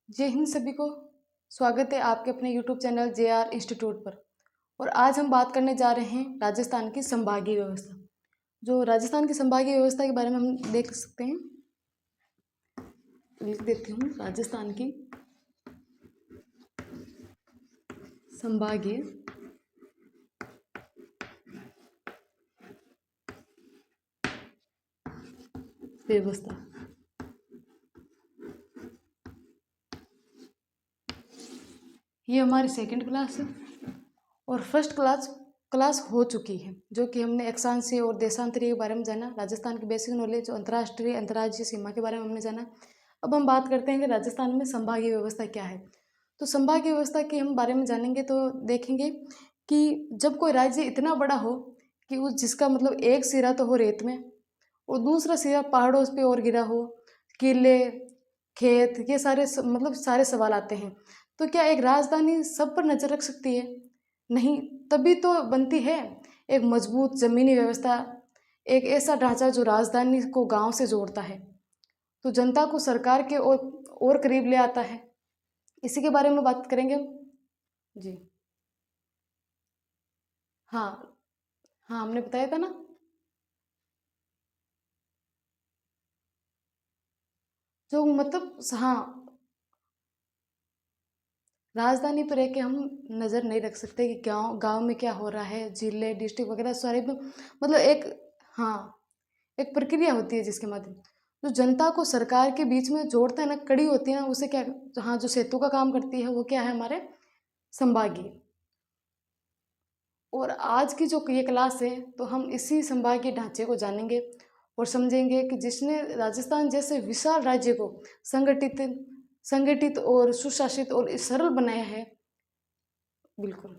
जय हिंद सभी को। स्वागत है आपके अपने YouTube चैनल JR इंस्टीट्यूट पर। और आज हम बात करने जा रहे हैं राजस्थान की संभागीय व्यवस्था। जो राजस्थान की संभागीय व्यवस्था के बारे में हम देख सकते हैं, लिख देती हूँ। राजस्थान की संभागीय व्यवस्था। ये हमारी सेकंड क्लास है और फर्स्ट क्लास हो चुकी है, जो कि हमने अक्षांशीय और देशांतरीय के बारे में जाना, राजस्थान की बेसिक नॉलेज, अंतर्राष्ट्रीय अंतर्राज्यीय सीमा के बारे में हमने जाना। अब हम बात करते हैं कि राजस्थान में संभागीय व्यवस्था क्या है। तो संभागीय व्यवस्था के हम बारे में जानेंगे तो देखेंगे कि जब कोई राज्य इतना बड़ा हो कि उस जिसका मतलब एक सिरा तो हो रेत में और दूसरा सिरा पहाड़ों पे और गिरा हो, किले, खेत, ये सारे मतलब सारे सवाल आते हैं। तो क्या एक राजधानी सब पर नज़र रख सकती है? नहीं। तभी तो बनती है एक मजबूत ज़मीनी व्यवस्था, एक ऐसा ढांचा जो राजधानी को गांव से जोड़ता है, तो जनता को सरकार के और करीब ले आता है। इसी के बारे में बात करेंगे हम। जी हाँ, हाँ हमने बताया था ना। जो मतलब हाँ, राजधानी पर रह के हम नज़र नहीं रख सकते कि गांव गांव में क्या हो रहा है, जिले डिस्ट्रिक्ट वगैरह सारे में मतलब एक, हाँ, एक प्रक्रिया होती है जिसके माध्यम जो जनता को सरकार के बीच में जोड़ता है ना, कड़ी होती है ना, उसे क्या, हाँ, जो सेतु का काम करती है वो क्या है, हमारे संभागीय। और आज की जो ये क्लास है तो हम इसी संभागीय ढांचे को जानेंगे और समझेंगे कि जिसने राजस्थान जैसे विशाल राज्य को संगठित संगठित और सुशासित और सरल बनाया है। बिल्कुल।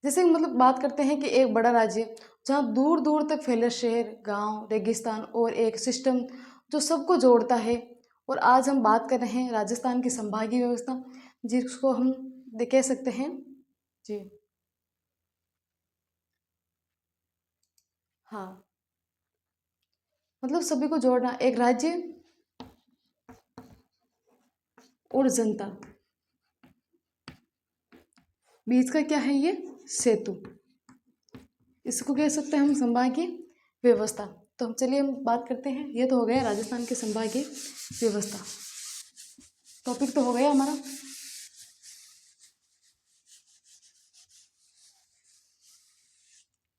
जैसे मतलब बात करते हैं कि एक बड़ा राज्य जहाँ दूर दूर तक फैले शहर, गांव, रेगिस्तान और एक सिस्टम जो सबको जोड़ता है। और आज हम बात कर रहे हैं राजस्थान की संभागीय व्यवस्था, जिसको हम कह सकते हैं। जी हाँ, मतलब सभी को जोड़ना, एक राज्य और जनता, बीच का क्या है, ये सेतु, इसको कह सकते हैं हम संभागीय व्यवस्था। तो हम चलिए हम बात करते हैं। ये तो हो गया राजस्थान की संभागीय व्यवस्था, टॉपिक तो हो गया हमारा।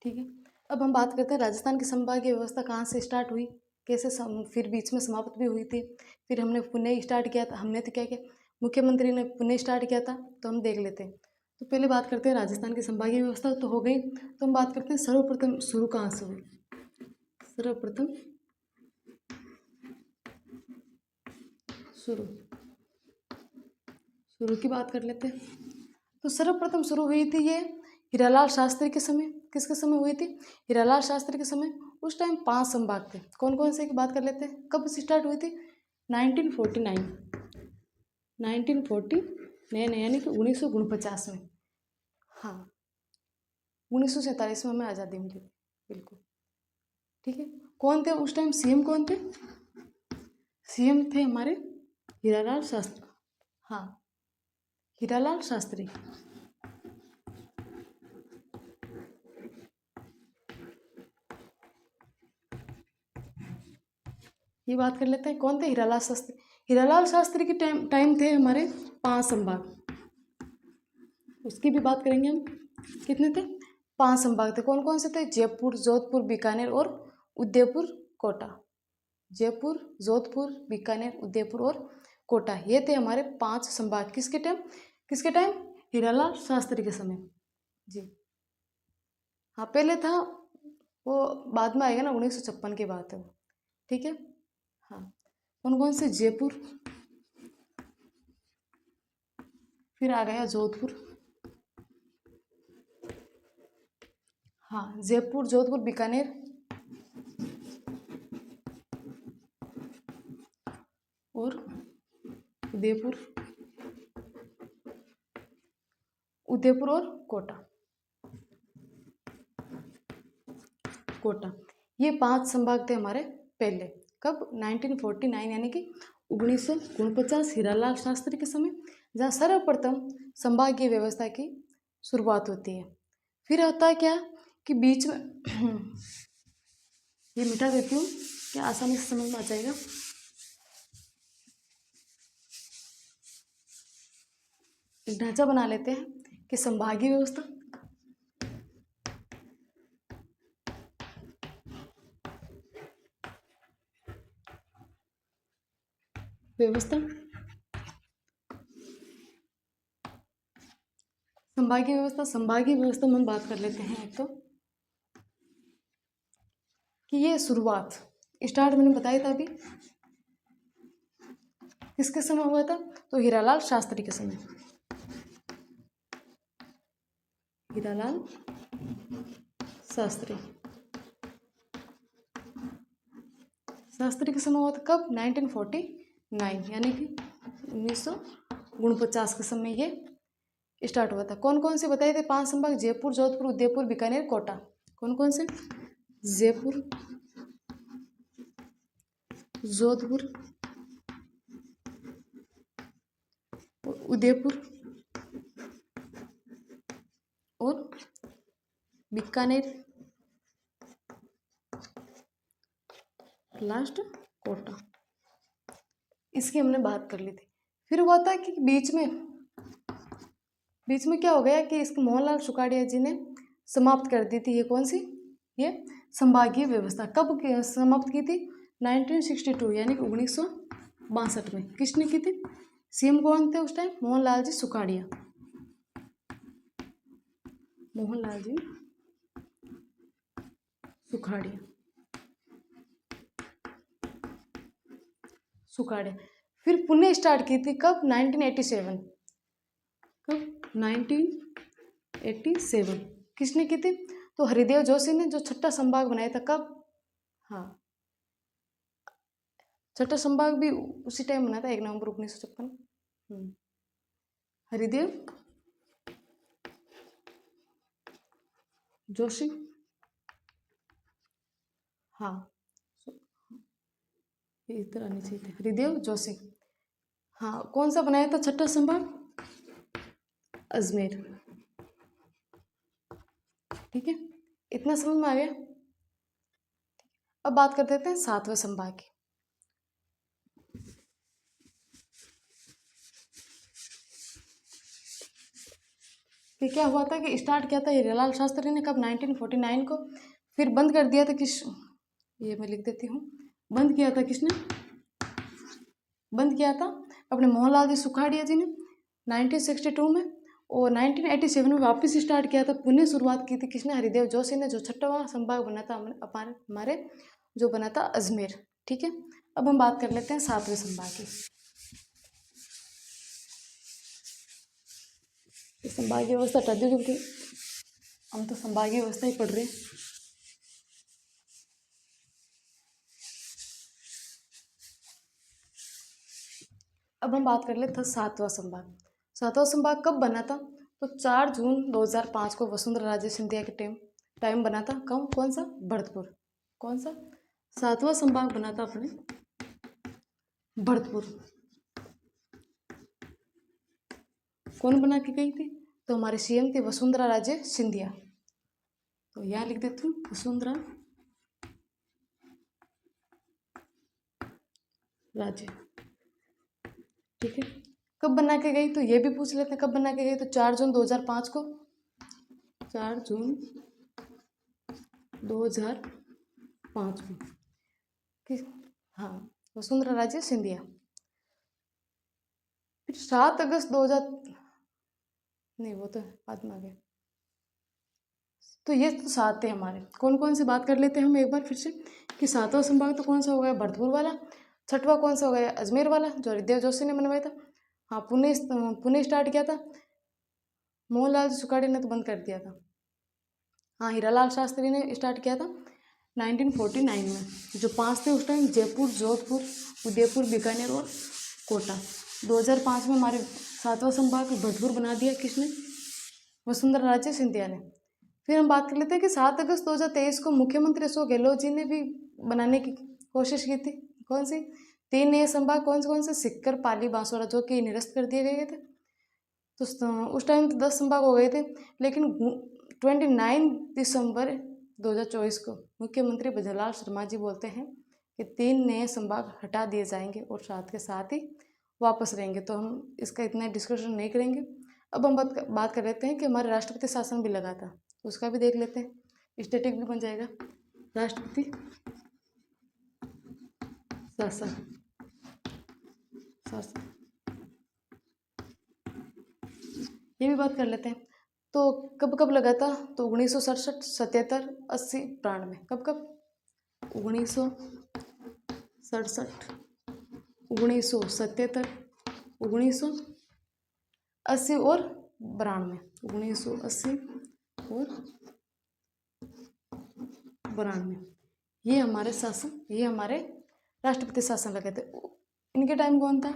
ठीक है, अब हम बात करते हैं राजस्थान की संभागीय व्यवस्था कहाँ से स्टार्ट हुई, कैसे फिर बीच में समाप्त भी हुई थी, फिर हमने पुणे स्टार्ट किया था। हमने तो क्या किया, मुख्यमंत्री ने पुणे स्टार्ट किया था, तो हम देख लेते हैं। तो पहले बात करते हैं राजस्थान की संभागीय व्यवस्था तो हो गई। तो हम बात करते हैं सर्वप्रथम शुरू कहाँ से हुई। सर्वप्रथम शुरू शुरू की बात कर लेते हैं। तो सर्वप्रथम शुरू हुई थी ये हीरालाल शास्त्री के समय। किसके समय हुई थी? हीरालाल शास्त्री के समय। उस टाइम 5 संभाग थे। कौन कौन से की बात कर लेते हैं, कब से स्टार्ट हुई थी? 1949, 1949 यानी कि 1949 में। हाँ, 1947 में हमें आज़ादी मिली। बिल्कुल ठीक है। कौन थे उस टाइम सीएम, कौन थे? सीएम थे हमारे हीरालाल शास्त्री। हाँ, हीरालाल शास्त्री। ये बात कर लेते हैं, कौन थे? हीरालाल शास्त्री। हीरालाल शास्त्री के टाइम टाइम थे हमारे 5 संभाग। उसकी भी बात करेंगे हम। कितने थे? 5 संभाग थे। कौन कौन से थे? जयपुर, जोधपुर, बीकानेर और उदयपुर, कोटा। जयपुर, जोधपुर, बीकानेर, उदयपुर और कोटा, ये थे हमारे 5 संभाग। किसके टाइम? किसके टाइम? हीरालाल शास्त्री के समय। जी हाँ, पहले था वो, बाद में आएगा ना, 1956 की बात है वो। ठीक है। हाँ, कौन कौन से? जयपुर, फिर आ गया जोधपुर। हाँ, जयपुर, जोधपुर, बीकानेर और उदयपुर, उदयपुर और कोटा। कोटा, ये 5 संभाग थे हमारे पहले। कब? 1949 यानी कि 1949 हीरालाल शास्त्री के समय, जहाँ सर्वप्रथम संभागीय व्यवस्था की शुरुआत होती है। फिर होता है क्या कि बीच में ये मिटा देती हूँ, क्या आसानी से समझ में आ जाएगा। एक ढांचा बना लेते हैं कि संभागीय व्यवस्था, संभागीय व्यवस्था में हम बात कर लेते हैं एक तो कि ये शुरुआत स्टार्ट मैंने बताया था अभी, किसके समय हुआ था? तो हीरालाल शास्त्री के समय, हीरालाल शास्त्री के समय हुआ था। कब? 1949 यानी कि 1949 के समय ये स्टार्ट हुआ था। कौन कौन से बताए थे? 5 संभाग, जयपुर, जोधपुर, उदयपुर, बीकानेर, कोटा। कौन कौन से? जयपुर, जोधपुर, उदयपुर और बीकानेर, लास्ट कोटा। इसकी हमने बात कर ली थी। फिर हुआ था कि बीच में क्या हो गया कि इसको मोहनलाल सुखाड़िया जी ने समाप्त कर दी थी। ये कौन सी? ये संभागीय व्यवस्था। कब समाप्त की थी? 1962 यानी कि 1962 में। किसने की थी? सीएम कौन थे उस टाइम? मोहनलाल जी सुखाड़िया, मोहनलाल जी सुखाड़िया। फिर पुणे स्टार्ट की थी कब? 1987। कब? 1987 किसने की थी? तो हरिदेव जोशी ने, जो छठा संभाग बनाया था। कब? हाँ, छठा संभाग भी उसी टाइम बना था, 1 नवंबर 1956। हरिदेव जोशी, हाँ ये इधर आनी चाहिए थी, हरिदेव जोशी। हाँ, कौन सा बनाया था छठा संभाग? अजमेर। ठीक है, इतना समझ में आ गया। अब बात कर देते हैं 7वें संभाग की। कि क्या हुआ था कि स्टार्ट किया था हीरालाल शास्त्री ने कब? 1949 को। फिर बंद कर दिया था किस? ये मैं लिख देती हूँ। बंद किया था किसने? बंद किया था अपने मोहनलाल जी सुखाड़िया जी ने 1962 में। और 1987 में वापस स्टार्ट किया था। पुनः शुरुआत की थी किसने? हरिदेव जोशी ने, जो छठवां संभाग बना था हमारे जो बना था अजमेर। ठीक है, अब हम बात कर लेते हैं 7वें संभाग की। संभागीय व्यवस्था हटा दी, क्योंकि हम तो संभागीय व्यवस्था ही पढ़ रहे हैं। अब हम बात कर लेते हैं 7वां संभाग। 7वां संभाग कब बना था? तो 4 जून 2005 को वसुंधरा राजे सिंधिया के टाइम बना था। कौन सा? भरतपुर। कौन सा? 7वां संभाग बना था अपने भरतपुर। कौन बना के गई थी? तो हमारे सीएम थी वसुंधरा राजे सिंधिया। तो यहाँ लिख देती हूँ वसुंधरा राजे। ठीक है, कब बना के गई? तो ये भी पूछ लेते हैं कब बना के गई। तो 4 जून 2005 को, 4 जून 2005 को। हाँ, वसुंधरा राजे सिंधिया। फिर 7 अगस्त 2000, नहीं वो तो बाद में आ गया। तो ये तो 7 थे हमारे। कौन कौन सी बात कर लेते हैं हम एक बार फिर से कि 7वां संभाग तो कौन सा हो गया? भरतपुर वाला। 6वां कौन सा हो गया? अजमेर वाला, जो हरिदेव जोशी ने बनवाया था। हाँ, पुणे स्टार्ट किया था मोहनलाल सुखाड़ी ने, तो बंद कर दिया था। हाँ, हीरालाल शास्त्री ने स्टार्ट किया था 1949 में। जो 5 थे उस टाइम, जयपुर, जोधपुर, उदयपुर, बीकानेर और कोटा। 2005 में हमारे 7वां संभाग भरतपुर बना दिया किसने? वसुंधरा राजे सिंधिया ने। फिर हम बात कर लेते हैं कि 7 अगस्त 2023 को मुख्यमंत्री अशोक गहलोत जी ने भी बनाने की कोशिश की थी। कौन सी 3 नए संभाग कौन से सीकर, पाली, बांसवाड़ा, जो कि निरस्त कर दिए गए थे। तो उस टाइम तो 10 संभाग हो गए थे, लेकिन 29 दिसंबर 2024 को मुख्यमंत्री भजनलाल शर्मा जी बोलते हैं कि 3 नए संभाग हटा दिए जाएंगे और साथ के साथ ही वापस रहेंगे। तो हम इसका इतना डिस्कशन नहीं करेंगे। अब हम बात कर लेते हैं कि हमारे राष्ट्रपति शासन भी लगा था, उसका भी देख लेते हैं। स्टैटिक भी बन जाएगा राष्ट्रपति शासन। ये भी बात कर लेते हैं। तो कब कब लगा था? तो 1967, 77, 80, 92। कब 1967, 1977, 1980 और 92। 1980 और 92 ये हमारे शासन, ये हमारे राष्ट्रपति शासन लगे थे। इनके टाइम कौन था?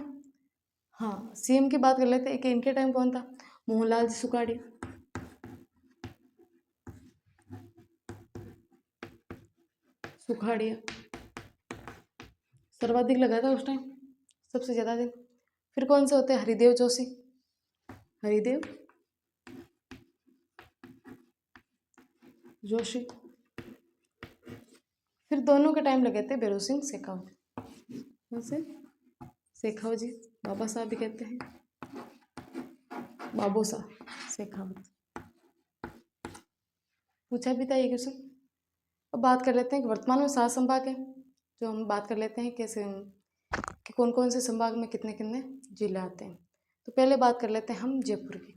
हाँ, सीएम की बात कर लेते हैं कि इनके टाइम कौन था? मोहनलाल जी सुखाड़िया। सर्वाधिक लगा था उस टाइम, सबसे ज़्यादा दिन। फिर कौन से होते हैं? हरिदेव जोशी, हरिदेव जोशी। फिर दोनों के टाइम लगे थे भैरों सिंह शेखावत। कौन से? शेखावत जी, बाबा साहब भी कहते हैं, बाबू साहब शेखावत। पूछा भी था ये क्वेश्चन। अब बात कर लेते हैं कि वर्तमान में 7 संभाग है, जो हम बात कर लेते हैं कैसे कि कौन कौन से संभाग में कितने कितने जिले आते हैं। तो पहले बात कर लेते हैं हम जयपुर की।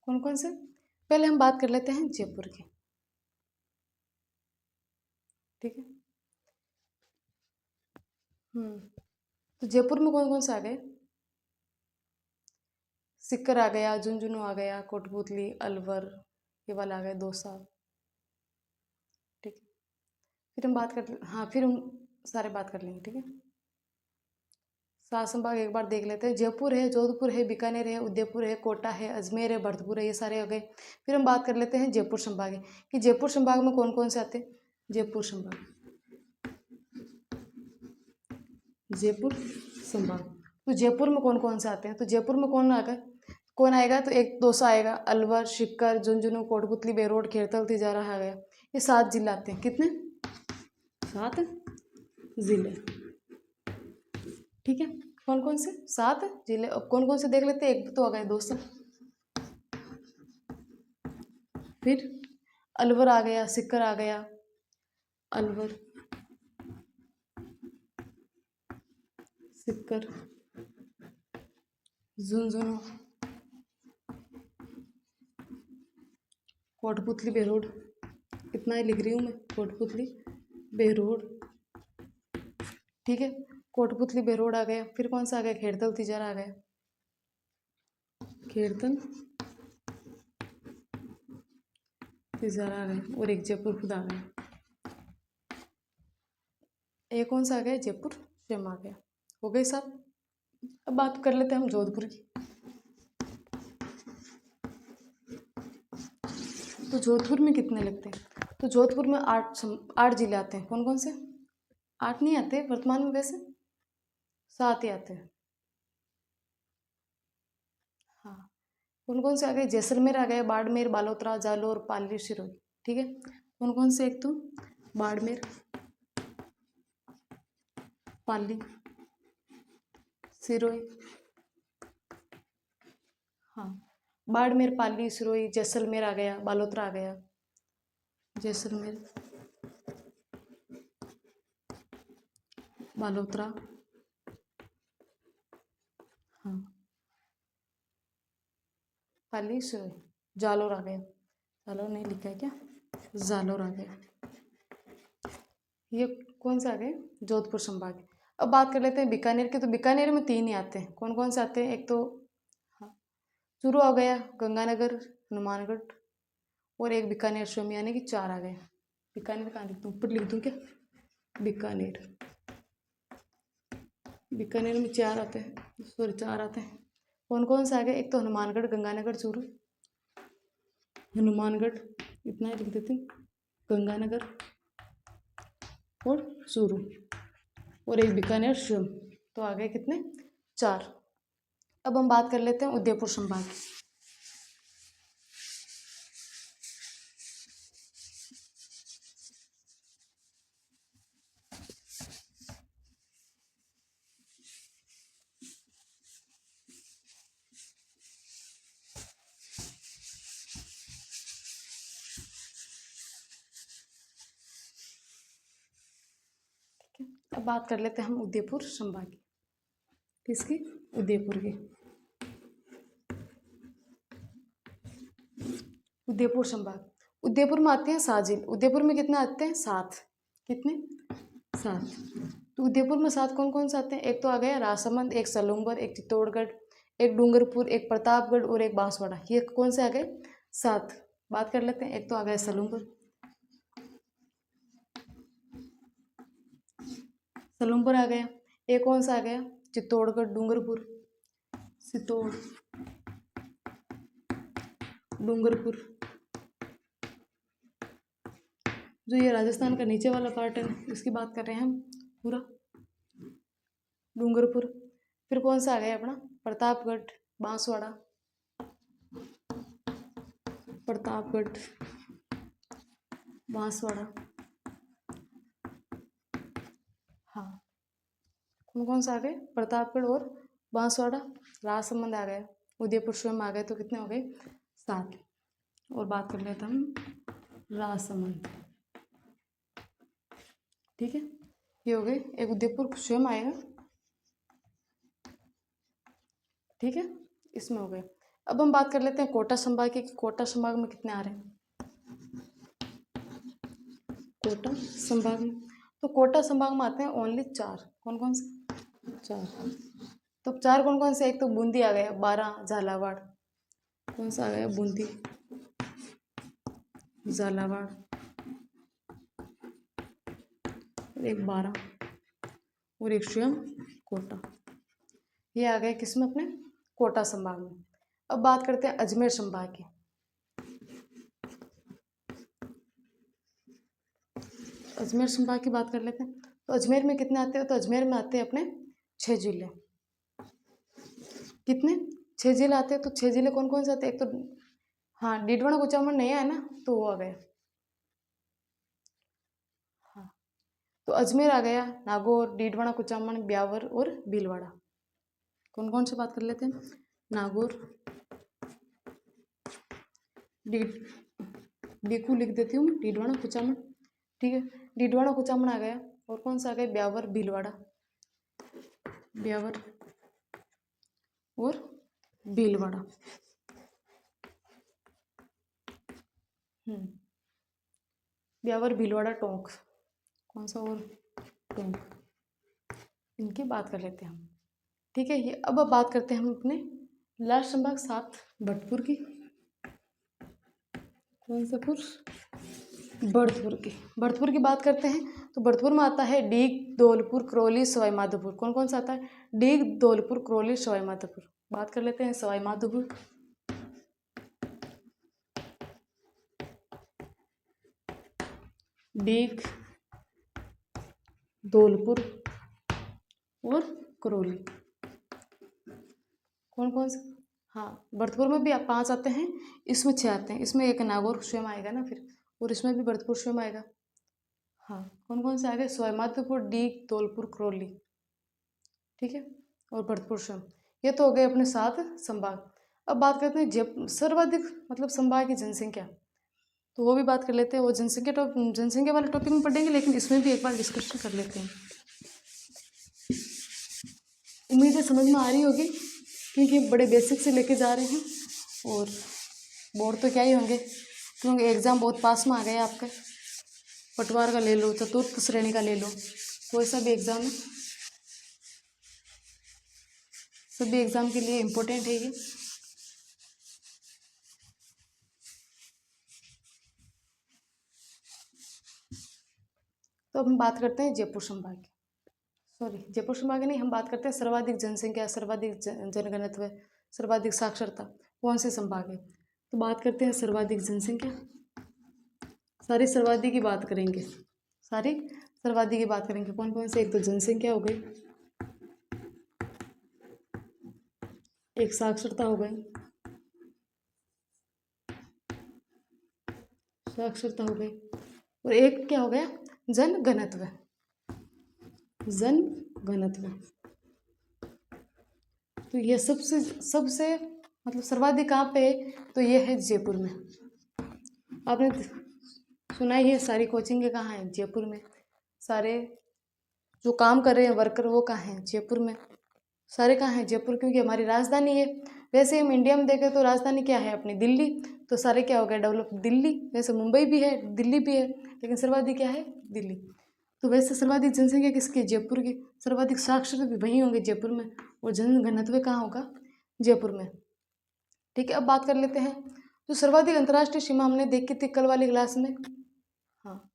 कौन कौन से? पहले हम बात कर लेते हैं जयपुर की, ठीक है। तो जयपुर में कौन कौन से आ गए? सीकर आ गया, झुंझुनू आ गया, कोटपुतली, अलवर, ये वाला आ गया, दौसा, ठीक है। फिर हम बात कर, हाँ फिर हम सारे बात कर लेंगे, ठीक है। 7 संभाग एक बार देख लेते हैं। जयपुर है, जोधपुर है, बीकानेर है, उदयपुर है, कोटा है, अजमेर है, भरतपुर है, ये सारे हो गए। फिर हम बात कर लेते हैं जयपुर संभाग कि जयपुर संभाग में कौन कौन से आते हैं। जयपुर संभाग, जयपुर संभाग, तो जयपुर में कौन कौन से आते हैं? तो जयपुर में कौन आएगा? तो एक दौसा आएगा, अलवर, सीकर, झुंझुनू, कोटपुतली, बेरोड, खेरतल, तिजारा आ गया। ये 7 जिले आते हैं। कितने? 7 जिले, ठीक है। कौन कौन से? 7 जिले। अब कौन कौन से देख लेते हैं। एक तो आ गए दौसा, फिर अलवर आ गया, सीकर आ गया, अलवर, सीकर, झुंझुनू, कोटपुतली, बेरोड। इतना ही लिख रही हूँ मैं, कोटपुतली, बेरोड, ठीक है। कोटपुतली, बेरोड आ गया। फिर कौन सा आ गया? खेड़तल, तिजारा आ गया, खेड़तल, तिजारा आ गया, और एक जयपुर खुद आ गया। एक कौन सा आ गया? जयपुर स्वयं आ गया। हो गई साहब। अब बात कर लेते हैं हम जोधपुर की। तो जोधपुर में कितने लगते हैं? तो जोधपुर में 8 जिले आते हैं। कौन कौन से? 8 नहीं आते वर्तमान में, वैसे 7 ही आते हैं। हाँ, कौन कौन से आ गए? जैसलमेर आ गया, बाड़मेर, बालोतरा, जालोर, पाली, सिरोही, ठीक है। कौन कौन से? एक तो बाड़मेर, पाली, सिरोही, हाँ, बाड़मेर, पाली, सिरोही, जैसलमेर आ गया, बालोतरा आ गया, जैसलमेर, बालोतरा, हाँ, पाली, सिरोही, जालोर आ गया। जालोर नहीं लिखा है क्या? जालोर आ गया। ये कौन से आ गए? जोधपुर संभाग। अब बात कर लेते हैं बीकानेर की। तो बीकानेर में 3 ही आते हैं। कौन कौन से आते हैं? एक तो हाँ, चूरू आ गया, गंगानगर, हनुमानगढ़, और एक बीकानेर स्वयं, यानी कि 4 आ गए। बीकानेर कहाँ लिख दूँ? ऊपर लिख दूँ क्या? बीकानेर, बीकानेर में 4 आते हैं, सॉरी 4 आते हैं। कौन कौन से आ गए? एक तो हनुमानगढ़, गंगानगर, चूरू। हनुमानगढ़ इतना ही लिख देती हूँ, गंगानगर और चूरू, और एक बीकानेर, शिवम। तो आ गए कितने? 4। अब हम बात कर लेते हैं उदयपुर संभाग की। अब बात कर लेते हैं हम उदयपुर संभाग की। किसकी? उदयपुर की। उदयपुर संभाग, उदयपुर में आते हैं 7 जिले। उदयपुर में कितने आते हैं? 7। कितने? 7। तो उदयपुर में 7 कौन कौन से आते हैं? एक तो आ गया राजसमंद, एक सलूंबर, एक चित्तौड़गढ़, एक डूंगरपुर, एक प्रतापगढ़ और एक बांसवाड़ा। ये कौन से आ गए? 7। बात कर लेते हैं। एक तो आ गया सलूंबर, सलूंबर आ गया। एक कौन सा आ गया? चित्तौड़गढ़, डूंगरपुर, डूंगरपुर, जो ये राजस्थान का नीचे वाला पार्ट है, इसकी बात कर रहे हैं हम, पूरा डूंगरपुर। फिर कौन सा आ गया अपना? प्रतापगढ़, बांसवाड़ा, प्रतापगढ़, बांसवाड़ा। हाँ, कौन कौन सा आ गए? प्रतापगढ़ और बांसवाड़ा। राजसमंद आ गया, उदयपुर स्वयं आ गए, तो कितने हो गए? 7। और बात कर लेते हम राजसमंद। ठीक है, ये हो गए। एक उदयपुर स्वयं आएगा, ठीक है, इसमें हो गए। अब हम बात कर लेते हैं कोटा संभाग की। कोटा संभाग में कितने आ रहे हैं? कोटा संभाग में, तो कोटा संभाग में आते हैं ओनली 4। कौन कौन से? 4। तो 4 कौन कौन से? एक तो बूंदी आ गया, 12 झालावाड़। कौन सा आ गया? बूंदी, झालावाड़, एक 12 और एक स्वयं कोटा। ये आ गए किसमें? अपने कोटा संभाग में। अब बात करते हैं अजमेर संभाग की। अजमेर संभाग की बात कर लेते हैं। तो अजमेर में कितने आते हैं? तो अजमेर में आते हैं अपने 6 जिले। कितने? 6 जिले आते हैं। तो 6 जिले कौन कौन से आते हैं? एक तो हाँ, डीडवाना कुचामन नहीं है ना, तो वो आ गया। हाँ, तो अजमेर आ गया, नागौर, डीडवाना कुचामन, ब्यावर और भीलवाड़ा। कौन कौन से बात कर लेते हैं? नागौर, डीकू लिख देती हूँ, डीडवाना कुचामन, ठीक है, डीडवाना कुचामन आ गया। और कौन सा आ गया? ब्यावर, भीलवाड़ा, ब्यावर और भीलवाड़ा। ब्यावर, भीलवाड़ा, टोंक। कौन सा? और टोंक। इनकी बात कर लेते हैं हम, ठीक है। ये अब बात करते हैं हम अपने लास्ट संभाग 7 भरतपुर की। कौन सा पुर? भरतपुर की। भरतपुर की बात करते हैं, तो भरतपुर में आता है डीग, धौलपुर, करौली, सवाई माधोपुर। कौन कौन सा आता है? डीग, धौलपुर, करौली, सवाई माधोपुर। बात कर लेते हैं सवाई माधोपुर। डीग, धौलपुर और करौली। कौन कौन से? हाँ, भरतपुर में भी 5 आते हैं, इसमें 6 आते हैं। इसमें एक नागौर स्वयं आएगा ना फिर, और इसमें भी भरतपुर स्वयं आएगा। हाँ, कौन कौन से आ गए? सवाई माधोपुर, डीग, धौलपुर, करौली, ठीक है, और भरतपुर स्वयं। ये तो हो गए अपने 7 संभाग। अब बात करते हैं सर्वाधिक मतलब संभाग की जनसंख्या, तो वो भी बात कर लेते हैं। वो जनसंख्या वाले टॉपिक में पढ़ेंगे, लेकिन इसमें भी एक बार डिस्कशन कर लेते हैं। उम्मीद है समझ में आ रही होगी, क्योंकि बड़े बेसिक से लेके जा रहे हैं, और बोर्ड तो क्या ही होंगे, क्योंकि एग्ज़ाम बहुत पास में आ गया आपका। पटवार का ले लो, चतुर्थ श्रेणी का ले लो, कोई सा भी एग्ज़ाम है, सभी एग्ज़ाम के लिए इम्पोर्टेंट है ये। तो अब हम बात करते हैं जयपुर संभाग की। सॉरी, जयपुर संभाग नहीं, हम बात करते हैं सर्वाधिक जनसंख्या, सर्वाधिक जनघनत्व, सर्वाधिक साक्षरता कौन से संभाग है? तो बात करते हैं सर्वाधिक जनसंख्या। सारी सर्वाधिक की बात करेंगे, सारी सर्वाधिक की बात करेंगे। कौन कौन से? एक तो जनसंख्या हो गई, एक साक्षरता हो गई, साक्षरता हो गई, और एक क्या हो गया? जनघनत्व। जनघनत्व। तो ये सबसे सबसे मतलब सर्वाधिक कहाँ पे है? तो ये है जयपुर में। आपने सुना ही है, सारी कोचिंग कहाँ है? जयपुर में। सारे जो काम कर रहे हैं वर्कर वो कहाँ हैं? जयपुर में। सारे कहाँ हैं? जयपुर, क्योंकि हमारी राजधानी है। वैसे हम इंडिया में देखें तो राजधानी क्या है अपनी? दिल्ली। तो सारे क्या हो गए? डेवलप दिल्ली। वैसे मुंबई भी है, दिल्ली भी है, लेकिन सर्वाधिक क्या है? दिल्ली। तो वैसे सर्वाधिक जनसंख्या किसकी? जयपुर की। सर्वाधिक साक्षर भी वहीं होंगे, जयपुर में। और जनघनत्व कहाँ होगा? जयपुर में। ठीक है, अब बात कर लेते हैं जो सर्वाधिक अंतर्राष्ट्रीय सीमा हमने देखी थी कल वाली क्लास में। हाँ,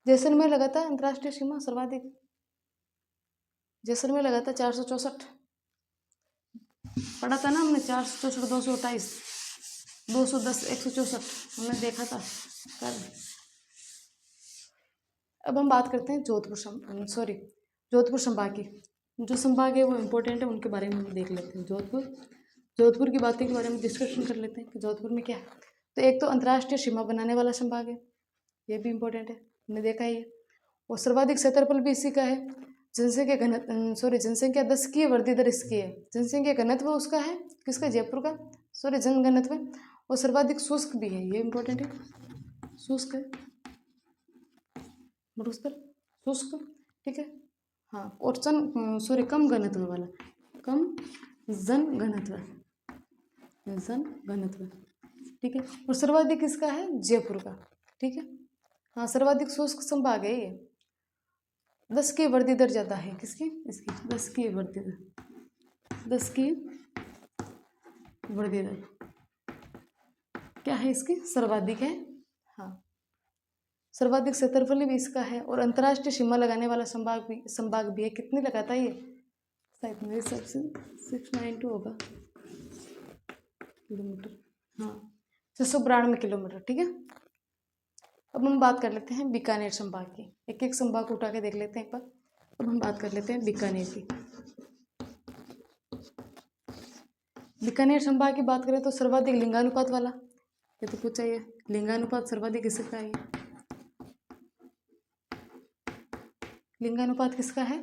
जैसलमेर लगा था अंतर्राष्ट्रीय सीमा सर्वाधिक। जैसलमेर लगा था 464, पढ़ा था ना हमने। 464, 228, 210, 164 हमने देखा था कल। अब हम बात करते हैं जोधपुर संभाग की। जो संभाग है वो इम्पोर्टेंट है, उनके बारे में हम देख लेते हैं। जोधपुर की बातें के बारे में डिस्कशन कर लेते हैं कि जोधपुर में क्या है। तो एक तो अंतर्राष्ट्रीय सीमा बनाने वाला संभाग है, ये भी इम्पोर्टेंट है, हमने देखा ही है। और सर्वाधिक क्षेत्रफल भी इसी का है। जनसंख्या 10 की वृद्धि दर इसकी है। जनसंख्या घनत्व उसका है, किसका? जयपुर का। जनघनत्व। और सर्वाधिक शुष्क भी है, ये इम्पोर्टेंट है। शुष्क है, मरुस्थल, शुष्क। ठीक है, हाँ। और कम घनत्व वाला, कम जनघनत्व, जनघनत्व। ठीक है, और सर्वाधिक किसका है? जयपुर का। ठीक है, हाँ। सर्वाधिक शुष्क संभाग है ये। 10 की वृद्धि दर ज़्यादा है, किसकी? इसकी। 10 की वृद्धि दर, 10 की वृद्धि दर क्या है इसकी? सर्वाधिक है, हाँ। सर्वाधिक क्षेत्रफल भी इसका है। और अंतर्राष्ट्रीय सीमा लगाने वाला संभाग भी है। कितने लगाता है ये? शायद मेरे हिसाब से 692 होगा किलोमीटर, हाँ, 692 किलोमीटर। ठीक है, अब हम बात कर लेते हैं बीकानेर संभाग की। एक एक संभाग उठा के देख लेते हैं एक बार। अब हम बात कर लेते हैं बीकानेर की। बीकानेर संभाग की बात करें तो सर्वाधिक लिंगानुपात वाला, ये तो पूछा ही है। लिंगानुपात सर्वाधिक किसका है? लिंगानुपात किसका है?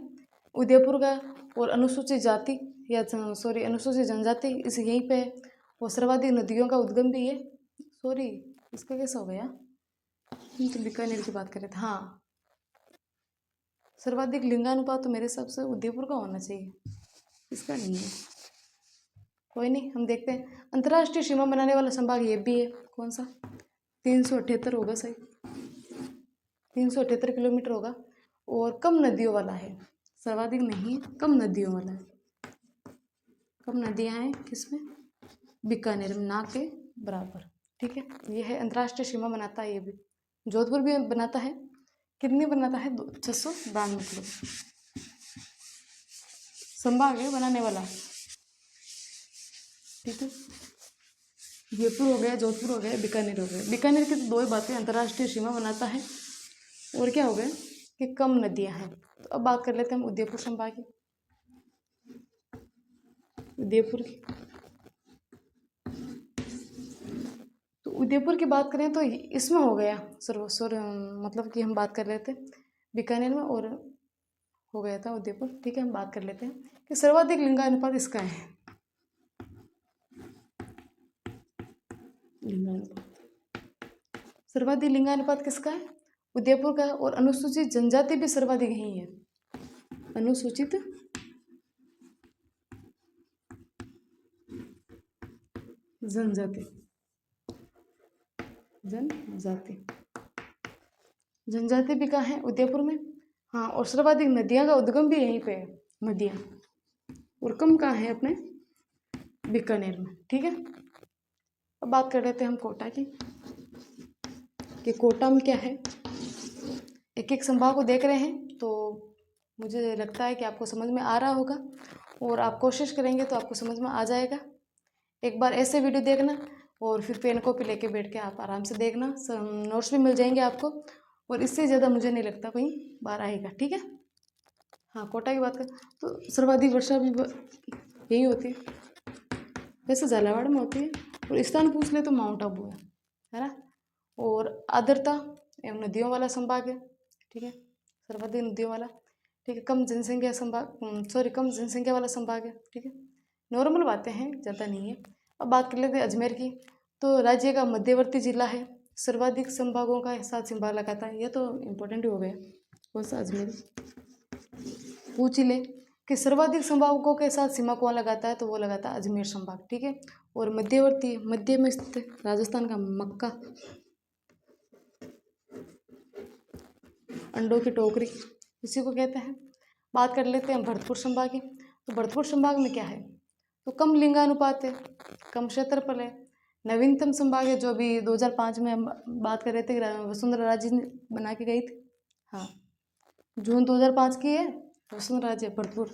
उदयपुर का। और अनुसूचित जाति या अनुसूचित जनजाति इस यहीं पे है। और सर्वाधिक नदियों का उद्गम भी है। इसका कैसा हो गया? तो बीकानेर की बात करें तो हाँ, सर्वाधिक लिंगानुपात तो मेरे हिसाब से उदयपुर का होना चाहिए, इसका नहीं है। कोई नहीं, हम देखते हैं। अंतर्राष्ट्रीय सीमा बनाने वाला संभाग ये भी है। कौन सा? 378 होगा, सही। 378 किलोमीटर होगा। और कम नदियों वाला है, सर्वाधिक नहीं है, कम नदियों वाला है। कम नदियाँ हैं किसमें? बीकानेर में, ना के बराबर। ठीक है, ये है अंतर्राष्ट्रीय सीमा बनाता है ये भी। जोधपुर भी बनाता है। कितनी बनाता है? 692 किलो। संभाग है बनाने वाला। ठीक है, जयपुर हो गया, जोधपुर हो गया, बीकानेर हो गया। बीकानेर की तो दो ही बातें, अंतर्राष्ट्रीय सीमा बनाता है और क्या हो गया कि कम नदियां हैं। तो अब बात कर लेते हैं हम उदयपुर संभाग की। उदयपुर की, तो उदयपुर की बात करें तो इसमें हो गया मतलब कि हम बात कर रहे थे बीकानेर में और हो गया था उदयपुर। ठीक है, हम बात कर लेते हैं कि सर्वाधिक लिंगानुपात इसका है। सर्वाधिक लिंगानुपात किसका है? उदयपुर का। और अनुसूचित जनजाति भी सर्वाधिक ही है। अनुसूचित जनजाति, जनजाति भी कहाँ है? उदयपुर में, हाँ। और सर्वाधिक नदियाँ का उद्गम भी यहीं पे है, नदियाँ। और कम कहाँ है? अपने बीकानेर में। ठीक है, अब बात कर लेते हैं हम कोटा की कि कोटा में क्या है। एक एक संभाग को देख रहे हैं तो मुझे लगता है कि आपको समझ में आ रहा होगा, और आप कोशिश करेंगे तो आपको समझ में आ जाएगा। एक बार ऐसे वीडियो देखना और फिर पेन कॉपी लेके बैठ के आप आराम से देखना, नोट्स भी मिल जाएंगे आपको, और इससे ज़्यादा मुझे नहीं लगता कहीं बार आएगा, ठीक है। हाँ, कोटा की बात कर तो सर्वाधिक वर्षा भी यही होती है, वैसे झालावाड़ में होती है, और स्थान पूछ ले तो माउंट आबू है ना। और आर्द्रता एवं नदियों वाला संभाग है, ठीक है, सर्वाधिक नदियों वाला, ठीक है। कम जनसंख्या कम जनसंख्या वाला संभाग है, ठीक है। नॉर्मल बातें हैं, ज़्यादा नहीं है। अब बात कर लेते हैं अजमेर की, तो राज्य का मध्यवर्ती जिला है, सर्वाधिक संभागों का साथ सीमा लगाता है, यह तो इम्पोर्टेंट ही हो गया। कौन सा? अजमेर। पूछ ही ले कि सर्वाधिक संभागों के साथ सीमा कौन लगाता है, तो वो लगाता है अजमेर संभाग, ठीक है। और मध्यवर्ती, मध्य में स्थित राजस्थान का मक्का, अंडों की टोकरी, इसी को कहते हैं। बात कर लेते हैं भरतपुर संभाग की, तो भरतपुर संभाग में क्या है, तो कम लिंगानुपात है, कम क्षेत्रफल है, नवीनतम संभाग है, जो अभी 2005 में हम बात कर रहे थे, वसुंधरा राजे ने बना के गई थी, हाँ, जून 2005 की है वसुंधरा राजे। भरतपुर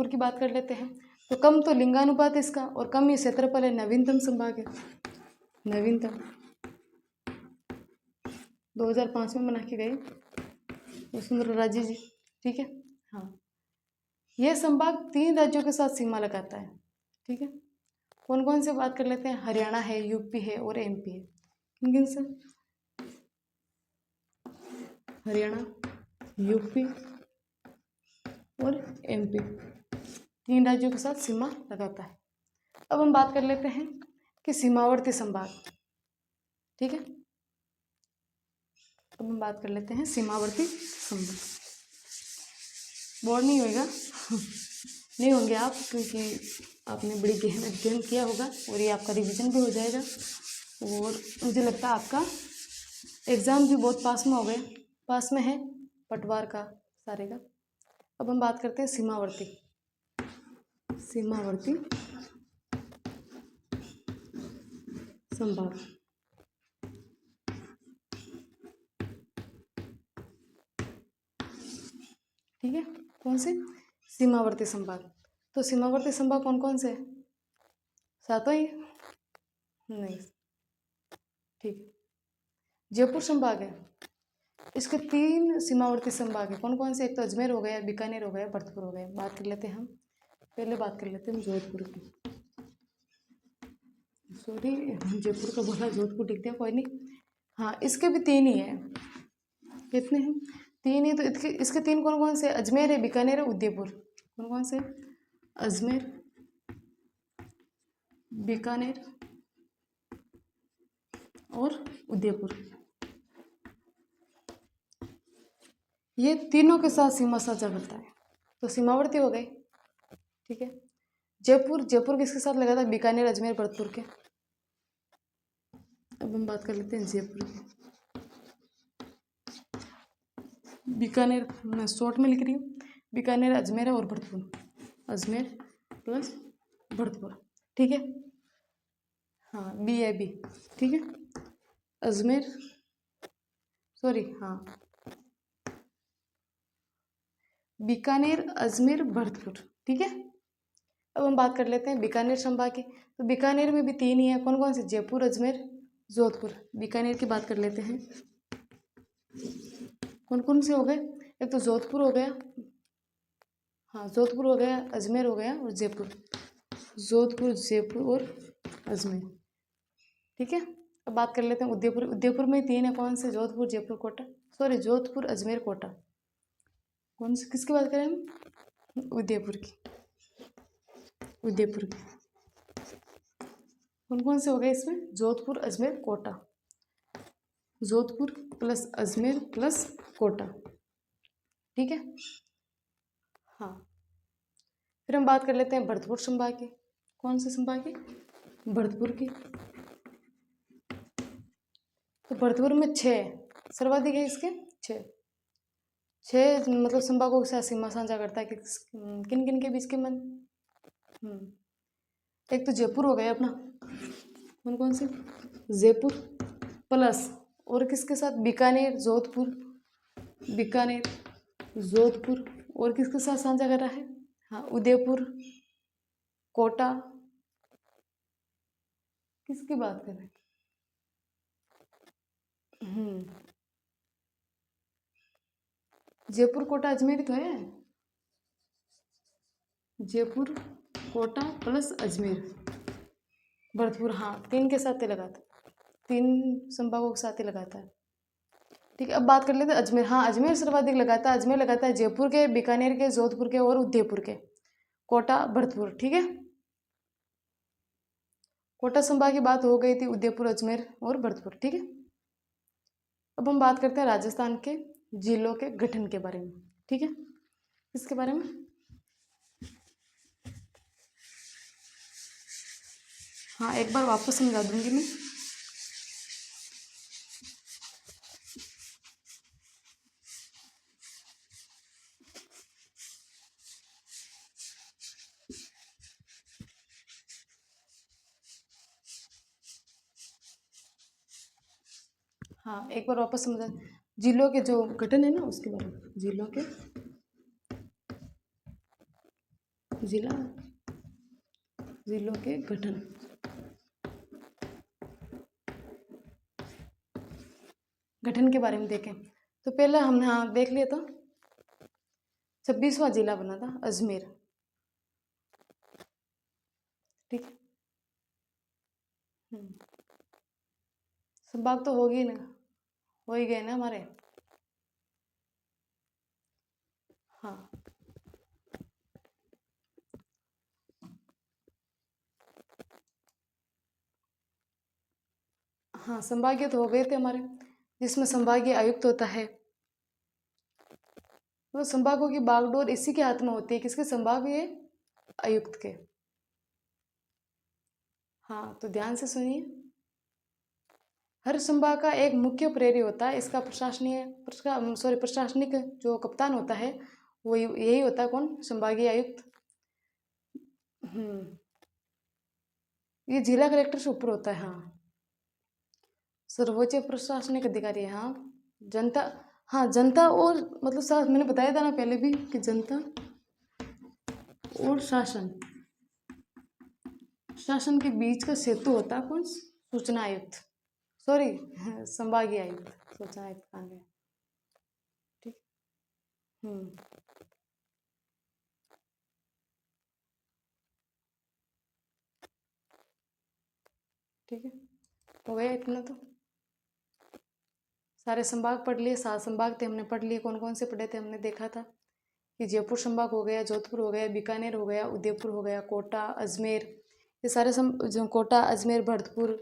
की बात कर लेते हैं, तो कम तो लिंगानुपात है इसका, और कम ही क्षेत्रफल है, नवीनतम संभाग है, नवीनतम 2005 में बना के गए वसुंधरा राजे जी, ठीक है। हाँ, यह संभाग 3 राज्यों के साथ सीमा लगाता है, ठीक है। कौन कौन से बात कर लेते हैं, हरियाणा है, यूपी है और एमपी है। किन किन से? हरियाणा, यूपी और एमपी, 3 राज्यों के साथ सीमा लगाता है। अब हम बात कर लेते हैं कि सीमावर्ती संभाग, ठीक है। अब हम बात कर लेते हैं सीमावर्ती संभाग। बोर नहीं होएगा नहीं होंगे आप, क्योंकि आपने बड़ी गहन अध्ययन किया होगा, और ये आपका रिवीजन भी हो जाएगा, और मुझे लगता है आपका एग्ज़ाम भी बहुत पास में है पटवार का, सारे का। अब हम बात करते हैं सीमावर्ती संभाग, ठीक है। कौन से? सीमावर्ती संभाग। तो सीमावर्ती संभाग कौन कौन से है? 7 ही? नहीं, ठीक है। जयपुर संभाग है, इसके 3 सीमावर्ती संभाग है। कौन कौन से? एक तो अजमेर हो गया, बीकानेर हो गया, भरतपुर हो गया। बात कर लेते हैं हम, पहले बात कर लेते हैं जोधपुर की। सॉरी, जयपुर का बोला, जोधपुर दिख गया, कोई नहीं। हाँ, इसके भी 3 ही है। कितने हैं? 3 ही। तो इसके 3 कौन कौन से? अजमेर है, बीकानेर है, उदयपुर। कौन कौन से? अजमेर, बीकानेर और उदयपुर। ये तीनों के साथ सीमा साझा करता है, तो सीमावर्ती हो गए, ठीक है। जयपुर किसके साथ लगा था? बीकानेर, अजमेर, भरतपुर के। अब हम बात कर लेते हैं जयपुर की। बीकानेर मैं शॉर्ट में लिख रही हूँ, बीकानेर, अजमेर और भरतपुर, अजमेर प्लस भरतपुर, ठीक है। हाँ, BAB, ठीक है। अजमेर, सॉरी, हाँ, बीकानेर, अजमेर, भरतपुर, ठीक है। अब हम बात कर लेते हैं बीकानेर संभाग की, तो बीकानेर में भी 3 ही है। कौन कौन से? जयपुर, अजमेर, जोधपुर। बीकानेर की बात कर लेते हैं, कौन कौन से हो गए? एक तो जोधपुर हो गया, हाँ, जोधपुर हो गया, अजमेर हो गया और जयपुर। जोधपुर, जयपुर और अजमेर, ठीक है। अब बात कर लेते हैं उदयपुर में 3 है। कौन से? जोधपुर, जयपुर, कोटा, सॉरी, जोधपुर, अजमेर, कोटा। कौन से? किसकी बात करें हम? उदयपुर की। कौन कौन से हो गए इसमें? जोधपुर, अजमेर, कोटा। जोधपुर प्लस अजमेर प्लस कोटा, ठीक है। हाँ, फिर हम बात कर लेते हैं भरतपुर संभाग की। कौन से संभाग की? भरतपुर की। तो भरतपुर में 6 सर्वाधिक है, इसके 6 मतलब संभागों के साथ सीमा साझा करता है। कि किन किन के बीच के मन? एक तो जयपुर हो गया अपना। कौन कौन से? जयपुर प्लस और किसके साथ? बीकानेर, जोधपुर, और किसके साथ साझा कर रहा है? हाँ, उदयपुर, कोटा, किसकी बात कर रहे हैं? जयपुर, कोटा, अजमेर ही तो है। जयपुर, कोटा प्लस अजमेर, भरतपुर। हाँ, तीन के साथ ही लगाता है, तीन संभागों के साथ ही लगाता है। ठीक है, अब बात कर लेते हैं अजमेर। हाँ, अजमेर सर्वाधिक लगाता है। अजमेर लगाता है जयपुर के, बीकानेर के, जोधपुर के और उदयपुर के। कोटा, भरतपुर। ठीक है, कोटा संभाग की बात हो गई थी, उदयपुर, अजमेर और भरतपुर। ठीक है, अब हम बात करते हैं राजस्थान के जिलों के गठन के बारे में। ठीक है, इसके बारे में हाँ एक बार वापस समझा दूंगी मैं। हाँ एक बार वापस समझा, जिलों के जो गठन है ना उसके बारे में, जिलों के जिला जिलों के गठन। गठन के बारे में देखें तो पहले हमने हाँ देख लिया था, 26वां जिला बना था अजमेर। ठीक है, संभाग तो होगी ना, हो ही गए ना हमारे। हाँ हाँ, संभागीय तो हो गए थे हमारे, जिसमें संभागीय आयुक्त होता है। तो संभागों की बागडोर इसी के हाथ में होती है, किसके? संभागीय आयुक्त के। हाँ तो ध्यान से सुनिए, हर संभाग का एक मुख्य प्रहरी होता है, इसका प्रशासनिक जो कप्तान होता है वो यही होता है। कौन? संभागीय आयुक्त। ये जिला कलेक्टर से ऊपर होता है। हाँ, सर्वोच्च प्रशासनिक अधिकारी है। हाँ, जनता, हाँ जनता और मतलब साथ, मैंने बताया था ना पहले भी कि जनता और शासन, शासन के बीच का सेतु होता है। कौन? सूचना आयुक्त, सॉरी संभागीय आयुक्त, सूचना आयुक्त कहाँ गया। ठीक। हम्म ठीक है, हो गया इतना तो। सारे संभाग पढ़ लिए, 7 संभाग थे हमने पढ़ लिए। कौन कौन से पढ़े थे हमने देखा था कि जयपुर संभाग हो गया, जोधपुर हो गया, बीकानेर हो गया, उदयपुर हो गया, कोटा, अजमेर, ये सारे जो कोटा, अजमेर, भरतपुर,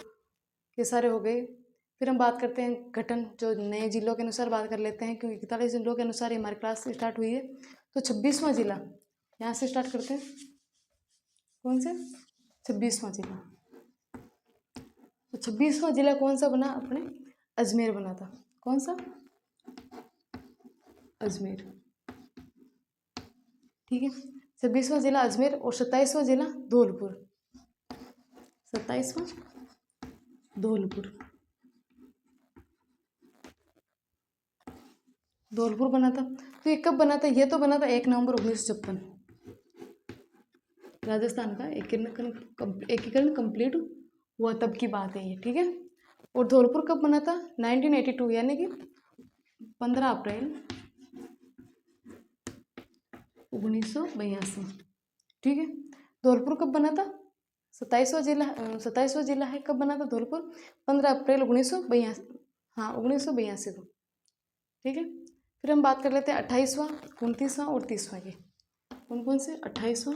ये सारे हो गए। फिर हम बात करते हैं गठन, जो नए जिलों के अनुसार बात कर लेते हैं, क्योंकि 41 जिलों के अनुसार हमारी क्लास स्टार्ट हुई है। तो 26वां जिला यहाँ से स्टार्ट करते हैं। कौन से? 26वां जिला। तो 26वां जिला कौन सा बना? अपने अजमेर बना था। कौन सा? अजमेर। ठीक है, 26वां जिला अजमेर और 27वां जिला धौलपुर। 27वां धौलपुर। धौलपुर बना था। तो ये कब बना था? ये तो बना था 1 नवंबर 1956। राजस्थान का एकीकरण कंप्लीट हुआ तब की बात है ये। ठीक है, और धौलपुर कब बना था? 1982, यानी कि 15 अप्रैल 1982। ठीक है, धौलपुर कब बना था? 27वां जिला है। कब बना था धौलपुर? 15 अप्रैल 1982। हाँ, 1982 को। ठीक है, फिर हम बात कर लेते हैं 28वां, 29वां और 30वां की। कौन कौन से? 28वां,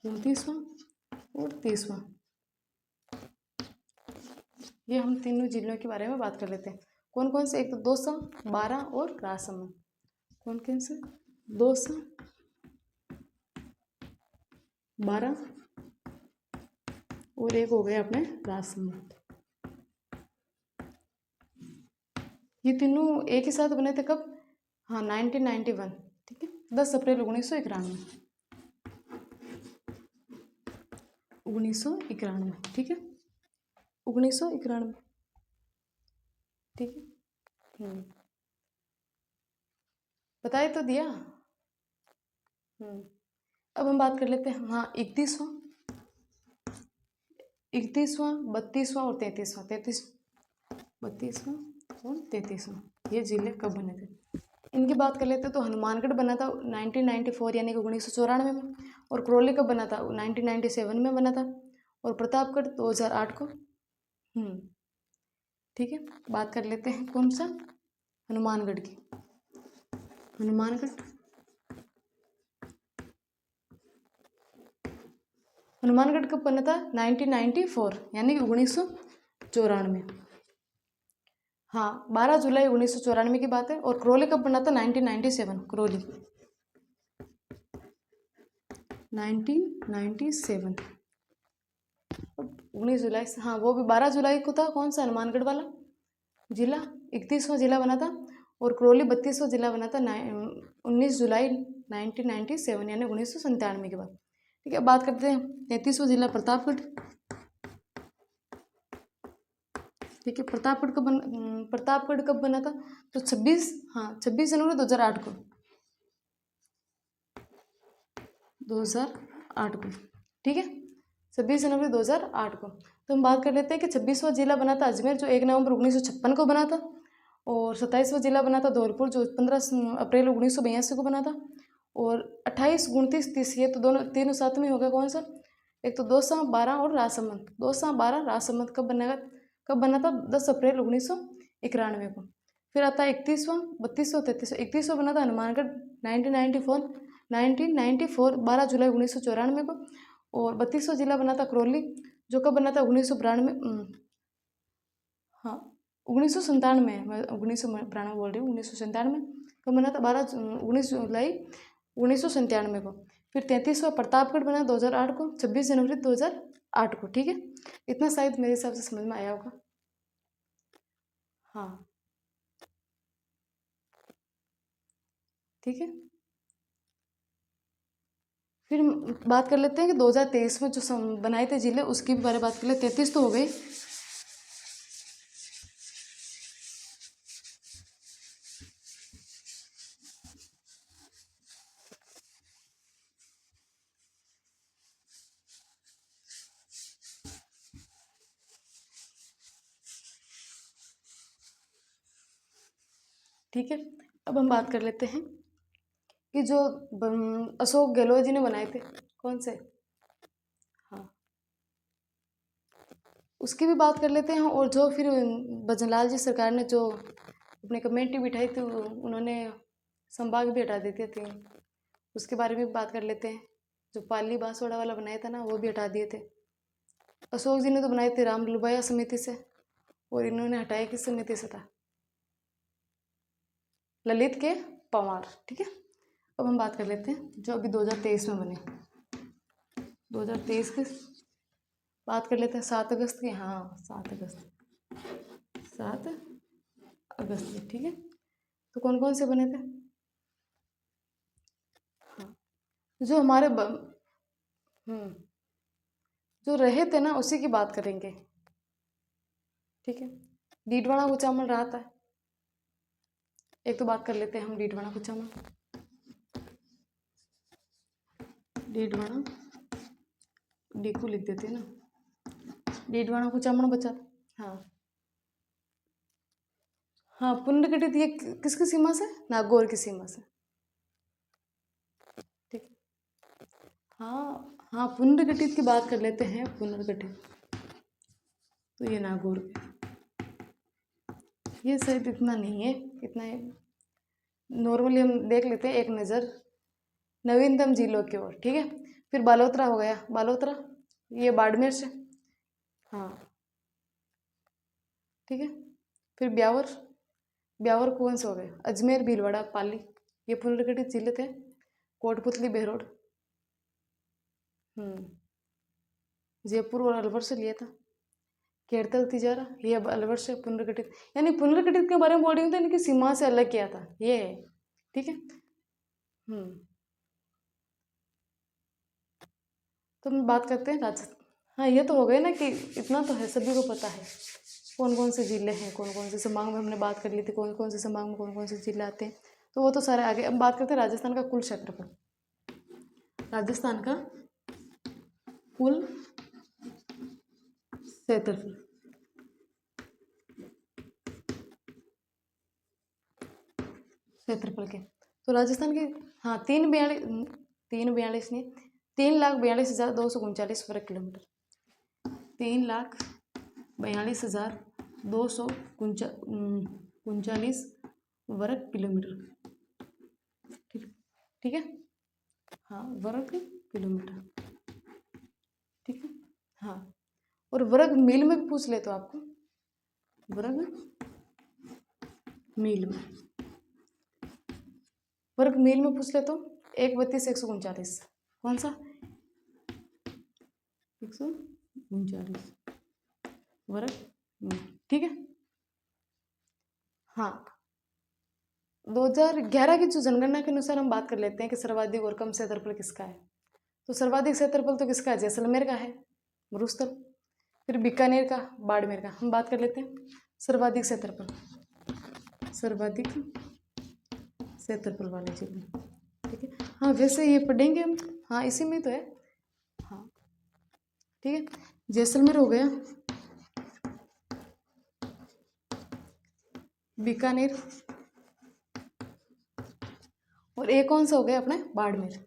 29वां और 30वां। ये हम तीनों जिलों के बारे में बात कर लेते हैं। कौन कौन से? एक तो दौसा, बारां और राजसमंद। कौन कौन से? दौसा, बारां और एक हो गया अपने राजसमंद। ये तीनों एक ही साथ बने थे कब? हाँ, 1991। ठीक है, 10 अप्रैल 1991। 1991। ठीक है, 1991। ठीक है, बताए तो दिया। अब हम बात कर लेते हैं, हाँ, 31वां, 32वां और 33वां, 32वां और 33वां ये जिले कब बने थे, इनकी बात कर लेते हैं। तो हनुमानगढ़ बना था 1994 यानी कि 1994 में, और करौली कब बना था 1997 में बना था, और प्रतापगढ़ 2008 को। ठीक है, बात कर लेते हैं कौन सा, हनुमानगढ़ की। हनुमानगढ़ कब बना था 1994 यानी कि 1994। हाँ, 12 जुलाई 1994 की बात है। और करौली कब बना था 1997, करौली 1997, 19 जुलाई से, हाँ वो भी 12 जुलाई को था। कौन सा, हनुमानगढ़ वाला जिला 31वां जिला बना था, और करौली 32वां जिला बना था 19 जुलाई 1997 यानी 1997 के बाद। ठीक है, बात करते हैं 33वां जिला प्रतापगढ़। ठीक है, प्रतापगढ़ कब बना था, तो 26 जनवरी 2008 को, 2008 को। ठीक है, 26 जनवरी 2008 को। तो हम बात कर लेते हैं कि 26वां जिला बना था अजमेर, जो 1 नवंबर 1956 को बना था, और 27वां जिला बना था धौलपुर, जो 15 अप्रैल 1982 को बना था, और 28, 29, 30 ये तो तीनों साथ में हो गया। कौन सा, एक तो दौसा, 12 और राजसमंद। दौसा, 12, राजसमंद कब बना था 10 अप्रैल 1991 को। फिर आता है 31वां, 32वां, 33वां। 31वां बना था हनुमानगढ़ 1994, 12 जुलाई 1994 को, और 32वां जिला बना था करौली, जो कब बना था 1992, हाँ 1997, मैं 1992 बोल रही हूँ, 1997 कब बना था 19 जुलाई 1997 को। फिर 33वां प्रतापगढ़ बना 2008 को, 26 जनवरी 2008 को। ठीक है, इतना शायद मेरे हिसाब से समझ में आया होगा। हाँ, ठीक है, फिर बात कर लेते हैं कि 2023 में जो बनाए थे जिले, उसकी भी बारे में बात कर ले। 33 तो हो गए। ठीक है, अब हम बात कर लेते हैं कि जो अशोक गहलोत जी ने बनाए थे, कौन से, हाँ उसकी भी बात कर लेते हैं। और जो फिर भजनलाल जी सरकार ने जो अपनी कमेटी बिठाई थी, उन्होंने संभाग भी हटा देते थे, उसके बारे में भी बात कर लेते हैं। जो पाली बांसवाड़ा वाला बनाया था ना, वो भी हटा दिए थे। अशोक जी ने तो बनाए थे राम लुबाया समिति से, और इन्होंने हटाया किस समिति से था, ललित के पंवार। ठीक है, अब हम बात कर लेते हैं जो अभी 2023 में बने। 2023 की बात कर लेते हैं, 7 अगस्त की, हाँ 7 अगस्त, 7 अगस्त की। ठीक है, तो कौन कौन से बने थे, हाँ जो हमारे जो रहे थे ना, उसी की बात करेंगे। ठीक है, डीडवाना कुचामन रहा था, एक तो बात कर लेते हैं हम डीडवाना कुचामन। डीडवाना, डीकू लिख देते हैं ना, डीडवाना कुचामन बचा था। हाँ हाँ, पुनर्गठित ये किसकी सीमा से, नागौर की सीमा से। ठीक, हाँ हाँ, पुनर्गठित की बात कर लेते हैं, पुनर्गठित तो ये नागौर, ये शायद इतना नहीं है, इतना है नॉर्मली हम देख लेते हैं एक नज़र नवीनतम जिलों की ओर। ठीक है, फिर बालोतरा हो गया, बालोतरा ये बाड़मेर से, हाँ ठीक है। फिर ब्यावर, ब्यावर कौन से हो गए, अजमेर, भीलवाड़ा, पाली, ये पुनर्गठित जिले थे। कोटपुतली, बेरोड, जयपुर और अलवर से लिया था। केरतल, तिजारा, ये अब अलवर से पुनर्गठित, यानी पुनर्गठित के बारे में बोल रही हूँ तो इनकी सीमा से अलग किया था, ये है। ठीक है, तो हम बात करते हैं राजस्थान। हाँ, ये तो हो गए ना कि इतना तो है, सभी को पता है कौन कौन से जिले हैं, कौन कौन से संभाग में, हमने बात कर ली थी कौन कौन से संभाग में कौन कौन से जिले आते हैं, तो वो तो सारे आगे। अब बात करते हैं राजस्थान का कुल क्षेत्रफल। राजस्थान का कुल क्षेत्रफल, क्षेत्रफल के, तो राजस्थान के, हाँ, 342 नहीं, 3,42,239 वर्ग किलोमीटर, 3,42,239 वर्ग किलोमीटर। ठीक, ठीक है, हाँ, वर्ग किलोमीटर। ठीक है, हाँ, और वर्ग मील में भी पूछ ले तो आपको, वर्ग मील में, वर्ग मील में पूछ ले तो 1/32,139, कौन सा 139 वर्ग मील। ठीक है, हाँ, 2011 की जो जनगणना के अनुसार हम बात कर लेते हैं कि सर्वाधिक और कम क्षेत्रफल किसका है। तो सर्वाधिक क्षेत्रफल तो किसका है, जैसलमेर का है, मरुस्थल, फिर बीकानेर का, बाड़मेर का। हम बात कर लेते हैं सर्वाधिक क्षेत्रफल, सर्वाधिक क्षेत्रफल वाले जिले। ठीक है, हाँ, वैसे ये पढ़ेंगे हम, हाँ, इसी में तो है, हाँ, ठीक है, जैसलमेर हो गया, बीकानेर, और एक कौन सा हो गया अपने, बाड़मेर।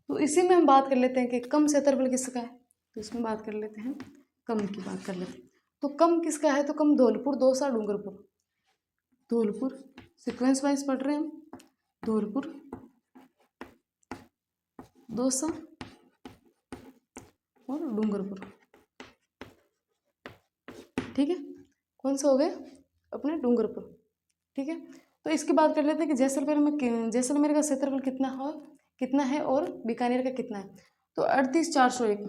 तो इसी में हम बात कर लेते हैं कि कम क्षेत्रफल किसका है, तो इसमें बात कर लेते हैं, कम की बात कर लेते हैं। तो कम किसका है, तो कम धौलपुर, दौसा, डूंगरपुर, धौलपुर, सीक्वेंस वाइज पढ़ रहे हैं हम, धौलपुर, दौसा और डूंगरपुर। ठीक है, कौन सा हो गया अपने, डूंगरपुर। ठीक है, तो इसकी बात कर लेते हैं कि जैसलमेर का क्षेत्रफल कितना है और बीकानेर का कितना है। तो 38,401,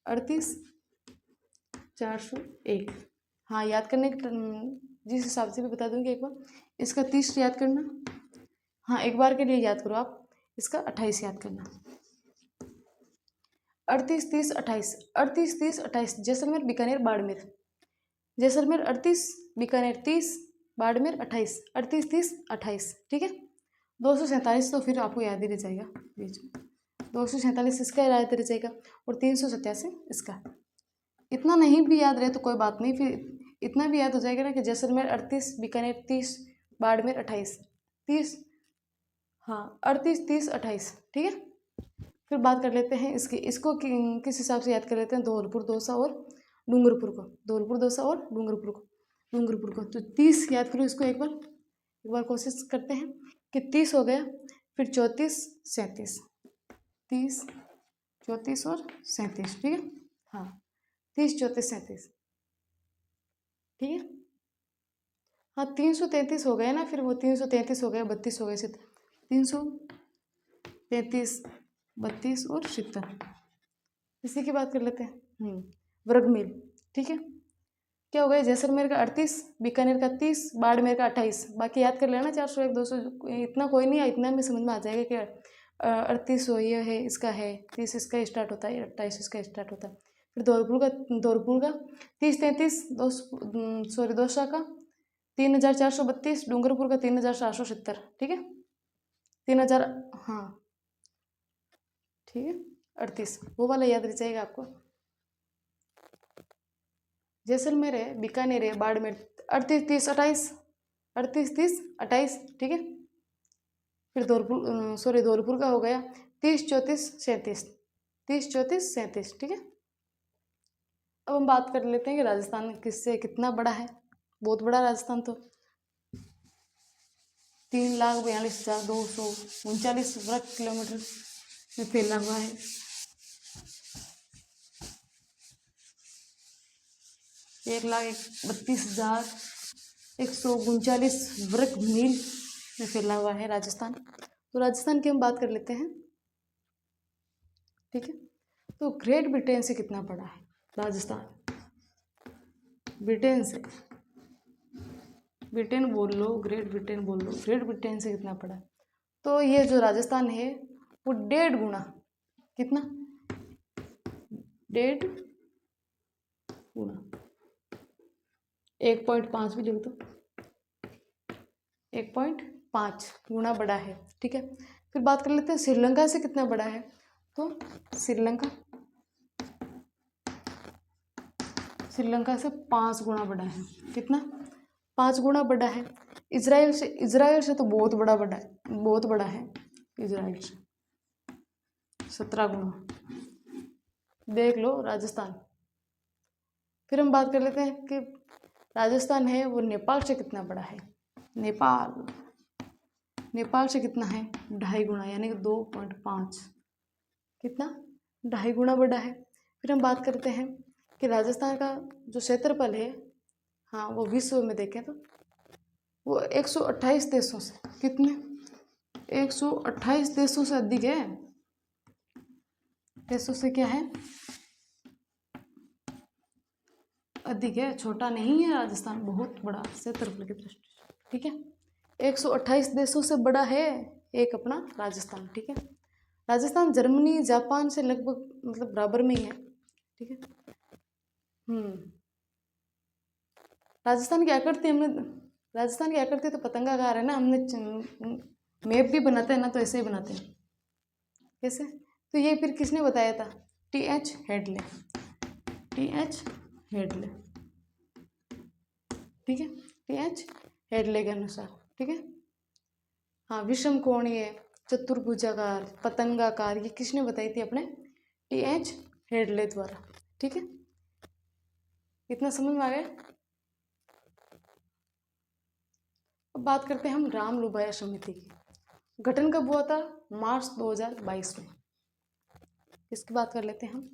38,401, हाँ, याद करने के जिस हिसाब से भी बता दूंगी एक बार, इसका 30 याद करना, हाँ, एक बार के लिए याद करो आप, इसका 28 याद करना, 38, 30, 28, 38, 30, 28, जैसलमेर, बीकानेर, बाड़मेर, जैसलमेर 38, बीकानेर 30, बाड़मेर 28, 38, 30, 28। ठीक है, 247 तो फिर आपको याद ही रह जाएगा बीच में, 247 इसका याद रह जाएगा, और 387 इसका। इतना नहीं भी याद रहे तो कोई बात नहीं, फिर इतना भी याद हो जाएगा ना कि जैसलमेर 38, बीकानेर 30, बाड़मेर 28, 30, हाँ, 38, 30, 28। ठीक है, फिर बात कर लेते हैं इसको किस हिसाब से याद कर लेते हैं, धौलपुर, दौसा और डूंगरपुर को, धौलपुर, दौसा और डूंगरपुर को। तो 30 याद करो इसको, एक बार कोशिश करते हैं कि 30 हो गया, फिर 34, 37, 30, 34 और 37। ठीक है, हाँ, 30, 34, 37। ठीक है, हाँ, 333 हो गया ना, फिर वो 333 हो गया, 32 हो गए, 333, 32 और 70। इसी की बात कर लेते हैं, वर्ग मील। ठीक है, क्या हो गया, जैसलमेर का 38, बीकानेर का 30, बाड़मेर का 28। बाकी याद कर लेना, 401, 200, इतना कोई नहीं है, इतना में समझ में आ जाएगा कि 38 ये है, इसका है, 30 इसका स्टार्ट होता है, 28 इसका स्टार्ट होता है। फिर धौलपुर का 30, 33, दौसा का 3,432, डूंगरपुर का 3,770। ठीक है, 3,000, हाँ, ठीक है, 38 वो वाला याद रह जाएगा आपको। जैसलमेर है, बीकानेर है, बाड़मेर 38, 30, 28, 38, 30, 28। ठीक है, फिर धौलपुर का हो गया 30, 34, 37, 30, 34, 37। ठीक है, अब हम बात कर लेते हैं कि राजस्थान किससे कितना बड़ा है। बहुत बड़ा राजस्थान, तो 3,42,239 वर्ग किलोमीटर में फैला हुआ है। 1,32,139 वर्ग मील में फैला हुआ है राजस्थान। तो राजस्थान की हम बात कर लेते हैं। ठीक है, तो ग्रेट ब्रिटेन से कितना बड़ा है राजस्थान, ब्रिटेन से, ब्रिटेन बोल लो, ग्रेट ब्रिटेन बोल लो, ग्रेट ब्रिटेन से कितना बड़ा है। तो ये जो राजस्थान है वो 1.5 गुना, कितना, 1.5 गुना, 1.5 भी लिख दो, 1.5 गुना बड़ा है। ठीक है, फिर बात कर लेते हैं श्रीलंका से कितना बड़ा है। तो श्रीलंका से 5 गुना बड़ा है। कितना? 5 गुना बड़ा है। इजराइल से तो बहुत बड़ा है इजराइल से 17 गुना। देख लो राजस्थान। फिर हम बात कर लेते हैं कि राजस्थान है वो नेपाल से कितना बड़ा है। नेपाल से कितना है? 2.5 गुना, यानी कि 2.5। कितना? 2.5 गुना बड़ा है। फिर हम बात करते हैं कि राजस्थान का जो क्षेत्रफल है, हाँ, वो विश्व में देखें तो वो 128 देशों से, कितने? 128 देशों से अधिक है। देशों से क्या है? अधिक है, छोटा नहीं है राजस्थान, बहुत बड़ा क्षेत्रफल की दृष्टि से। ठीक है, 128 देशों से बड़ा है एक अपना राजस्थान। ठीक है, राजस्थान जर्मनी जापान से लगभग मतलब बराबर में ही है। ठीक है। राजस्थान की आकृति तो पतंगाकार है ना। हमने मैप भी बनाते हैं ना, तो ऐसे ही बनाते हैं। कैसे? तो ये फिर किसने बताया था? टी.एच. हेडले। ठीक है, टी.एच. हेडले के अनुसार। ठीक है, हाँ, विषम कोणीय, चतुर्भुजाकार, पतंगाकार, ये किसने बताई थी? अपने टी.एच. हेडले द्वारा। ठीक है, इतना समझ में आ गया। अब बात करते हैं हम रामलुभाया समिति की। गठन कब हुआ था? मार्च 2022 में। इसकी बात कर लेते हैं हम।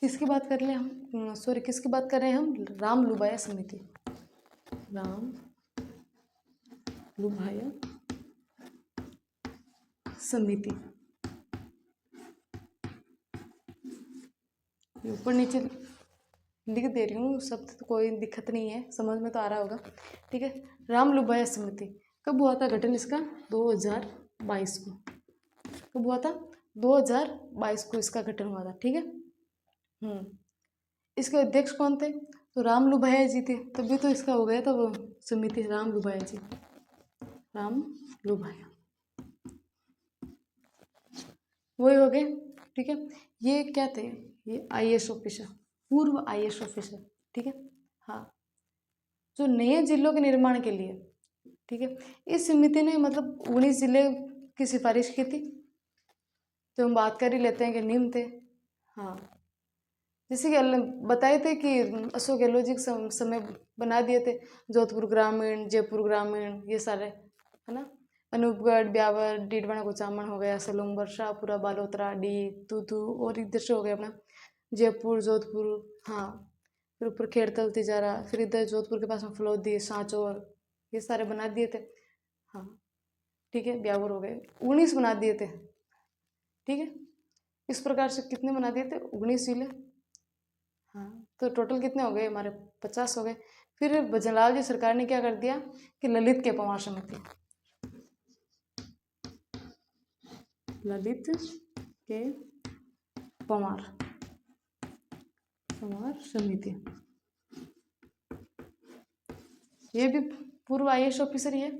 किसकी बात कर रहे हैं हम? किसकी बात कर रहे हैं हम? रामलुभाया समिति। रामलुभाया समिति। ऊपर नीचे लिख दे रही हूँ शब्द, तो कोई दिक्कत नहीं है, समझ में तो आ रहा होगा। ठीक है, रामलुभाया समिति कब हुआ था गठन इसका? 2022 को। कब हुआ था? 2022 को इसका गठन हुआ था। ठीक है। इसके अध्यक्ष कौन थे? तो रामलुभाया जी थे, तभी तो इसका हो गया था वो समिति, रामलुभाया जी। रामलुभाया वही हो गए। ठीक है, ये क्या थे? ये IAS ऑफिसर, पूर्व IAS ऑफिसर। ठीक है, हाँ, जो नए जिलों के निर्माण के लिए। ठीक है, इस समिति ने मतलब 19 जिले की सिफारिश की थी। तो हम बात कर ही लेते हैं कि निम्न थे। हाँ, जैसे कि बताए थे कि अशोक गहलोत जी के समय बना दिए थे जोधपुर ग्रामीण, जयपुर ग्रामीण, ये सारे, है ना। अनूपगढ़, ब्यावर, डीडवाना, कुचामन हो गया, सलूंबर, शाहपुरा, बालोतरा, डी, तूतू, और इधर से हो गया अपना जयपुर, जोधपुर, हाँ, फिर ऊपर खेड़तल, तिजारा, फिर इधर जोधपुर के पास में फलोदी, सांचौर, ये सारे बना दिए थे। हाँ, ठीक है, ब्यावर हो गए, 19 बना दिए थे। ठीक है, इस प्रकार से कितने बना दिए थे? 19 जिले। हाँ, तो टोटल कितने हो गए हमारे? 50 हो गए। फिर भजनलाल जी सरकार ने क्या कर दिया कि ललित के पवार समिति, ललित के पवार समिति, ये भी पूर्व IAS ऑफिसर ही है।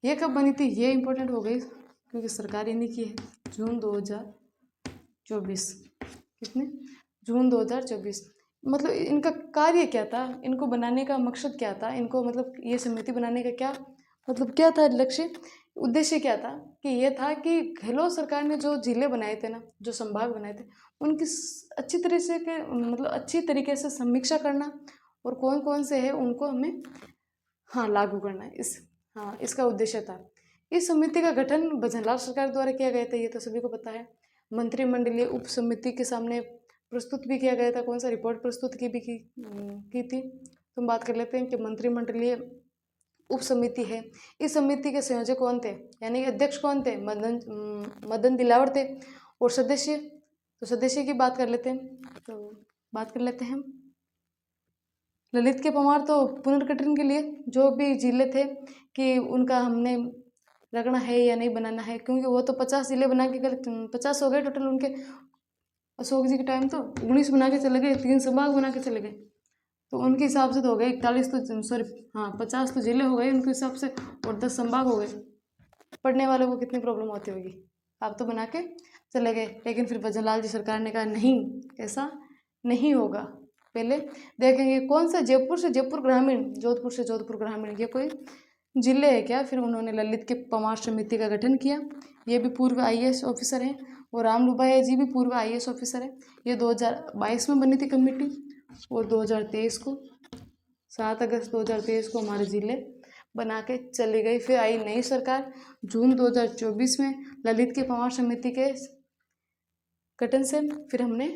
ये कब बनी थी? ये इंपॉर्टेंट हो गई क्योंकि सरकार इन्हीं की है। जून 2024। कितने? जून 2024। मतलब इनका कार्य क्या था? इनको बनाने का मकसद क्या था? इनको मतलब ये समिति बनाने का क्या मतलब क्या था लक्ष्य, उद्देश्य क्या था? कि ये था कि गहलोत सरकार ने जो जिले बनाए थे ना, जो संभाग बनाए थे, उनकी अच्छी तरह से मतलब अच्छी तरीके से समीक्षा करना, और कौन कौन से है उनको हमें, हाँ, लागू करना है। हाँ, इसका उद्देश्य था। इस समिति का गठन भजनलाल सरकार द्वारा किया गया था, ये तो सभी को पता है। मंत्रिमंडलीय उप समिति के सामने प्रस्तुत भी किया गया था। कौन सा? रिपोर्ट प्रस्तुत की थी। तो हम बात कर लेते हैं कि मंत्रिमंडलीय उप समिति है। इस समिति के संयोजक कौन थे, यानी कि अध्यक्ष कौन थे? मदन दिलावर थे। और सदस्य, तो सदस्य की बात कर लेते हैं। तो बात कर लेते हैं हम ललित के पंवार तो पुनर्गठन के लिए जो भी जिले थे कि उनका हमने रखना है या नहीं बनाना है, क्योंकि वो तो 50 जिले बना के 50 हो गए टोटल उनके। अशोक जी के टाइम तो 19 बना के चले गए, 3 संभाग बना के चले गए, तो उनके हिसाब से तो हो गए 41 तो सॉरी हाँ 50 तो जिले हो गए उनके हिसाब से, और 10 संभाग हो गए। पढ़ने वालों को कितनी प्रॉब्लम होती होगी। आप तो बना के चले गए, लेकिन फिर भजनलाल जी सरकार ने कहा नहीं, ऐसा नहीं होगा, पहले देखेंगे कौन सा जयपुर से जयपुर ग्रामीण, जोधपुर से जोधपुर ग्रामीण, ये कोई जिले है क्या। फिर उन्होंने ललित के पंवार समिति का गठन किया। ये भी पूर्व IAS ऑफिसर हैं, और राम लुबाया जी भी पूर्व IAS ऑफिसर हैं। ये 2022 में बनी थी कमेटी, और 2023 को 7 अगस्त 2023 को हमारे जिले बना के चली गई। फिर आई नई सरकार जून 2024 में ललित के पंवार समिति के गठन से फिर हमने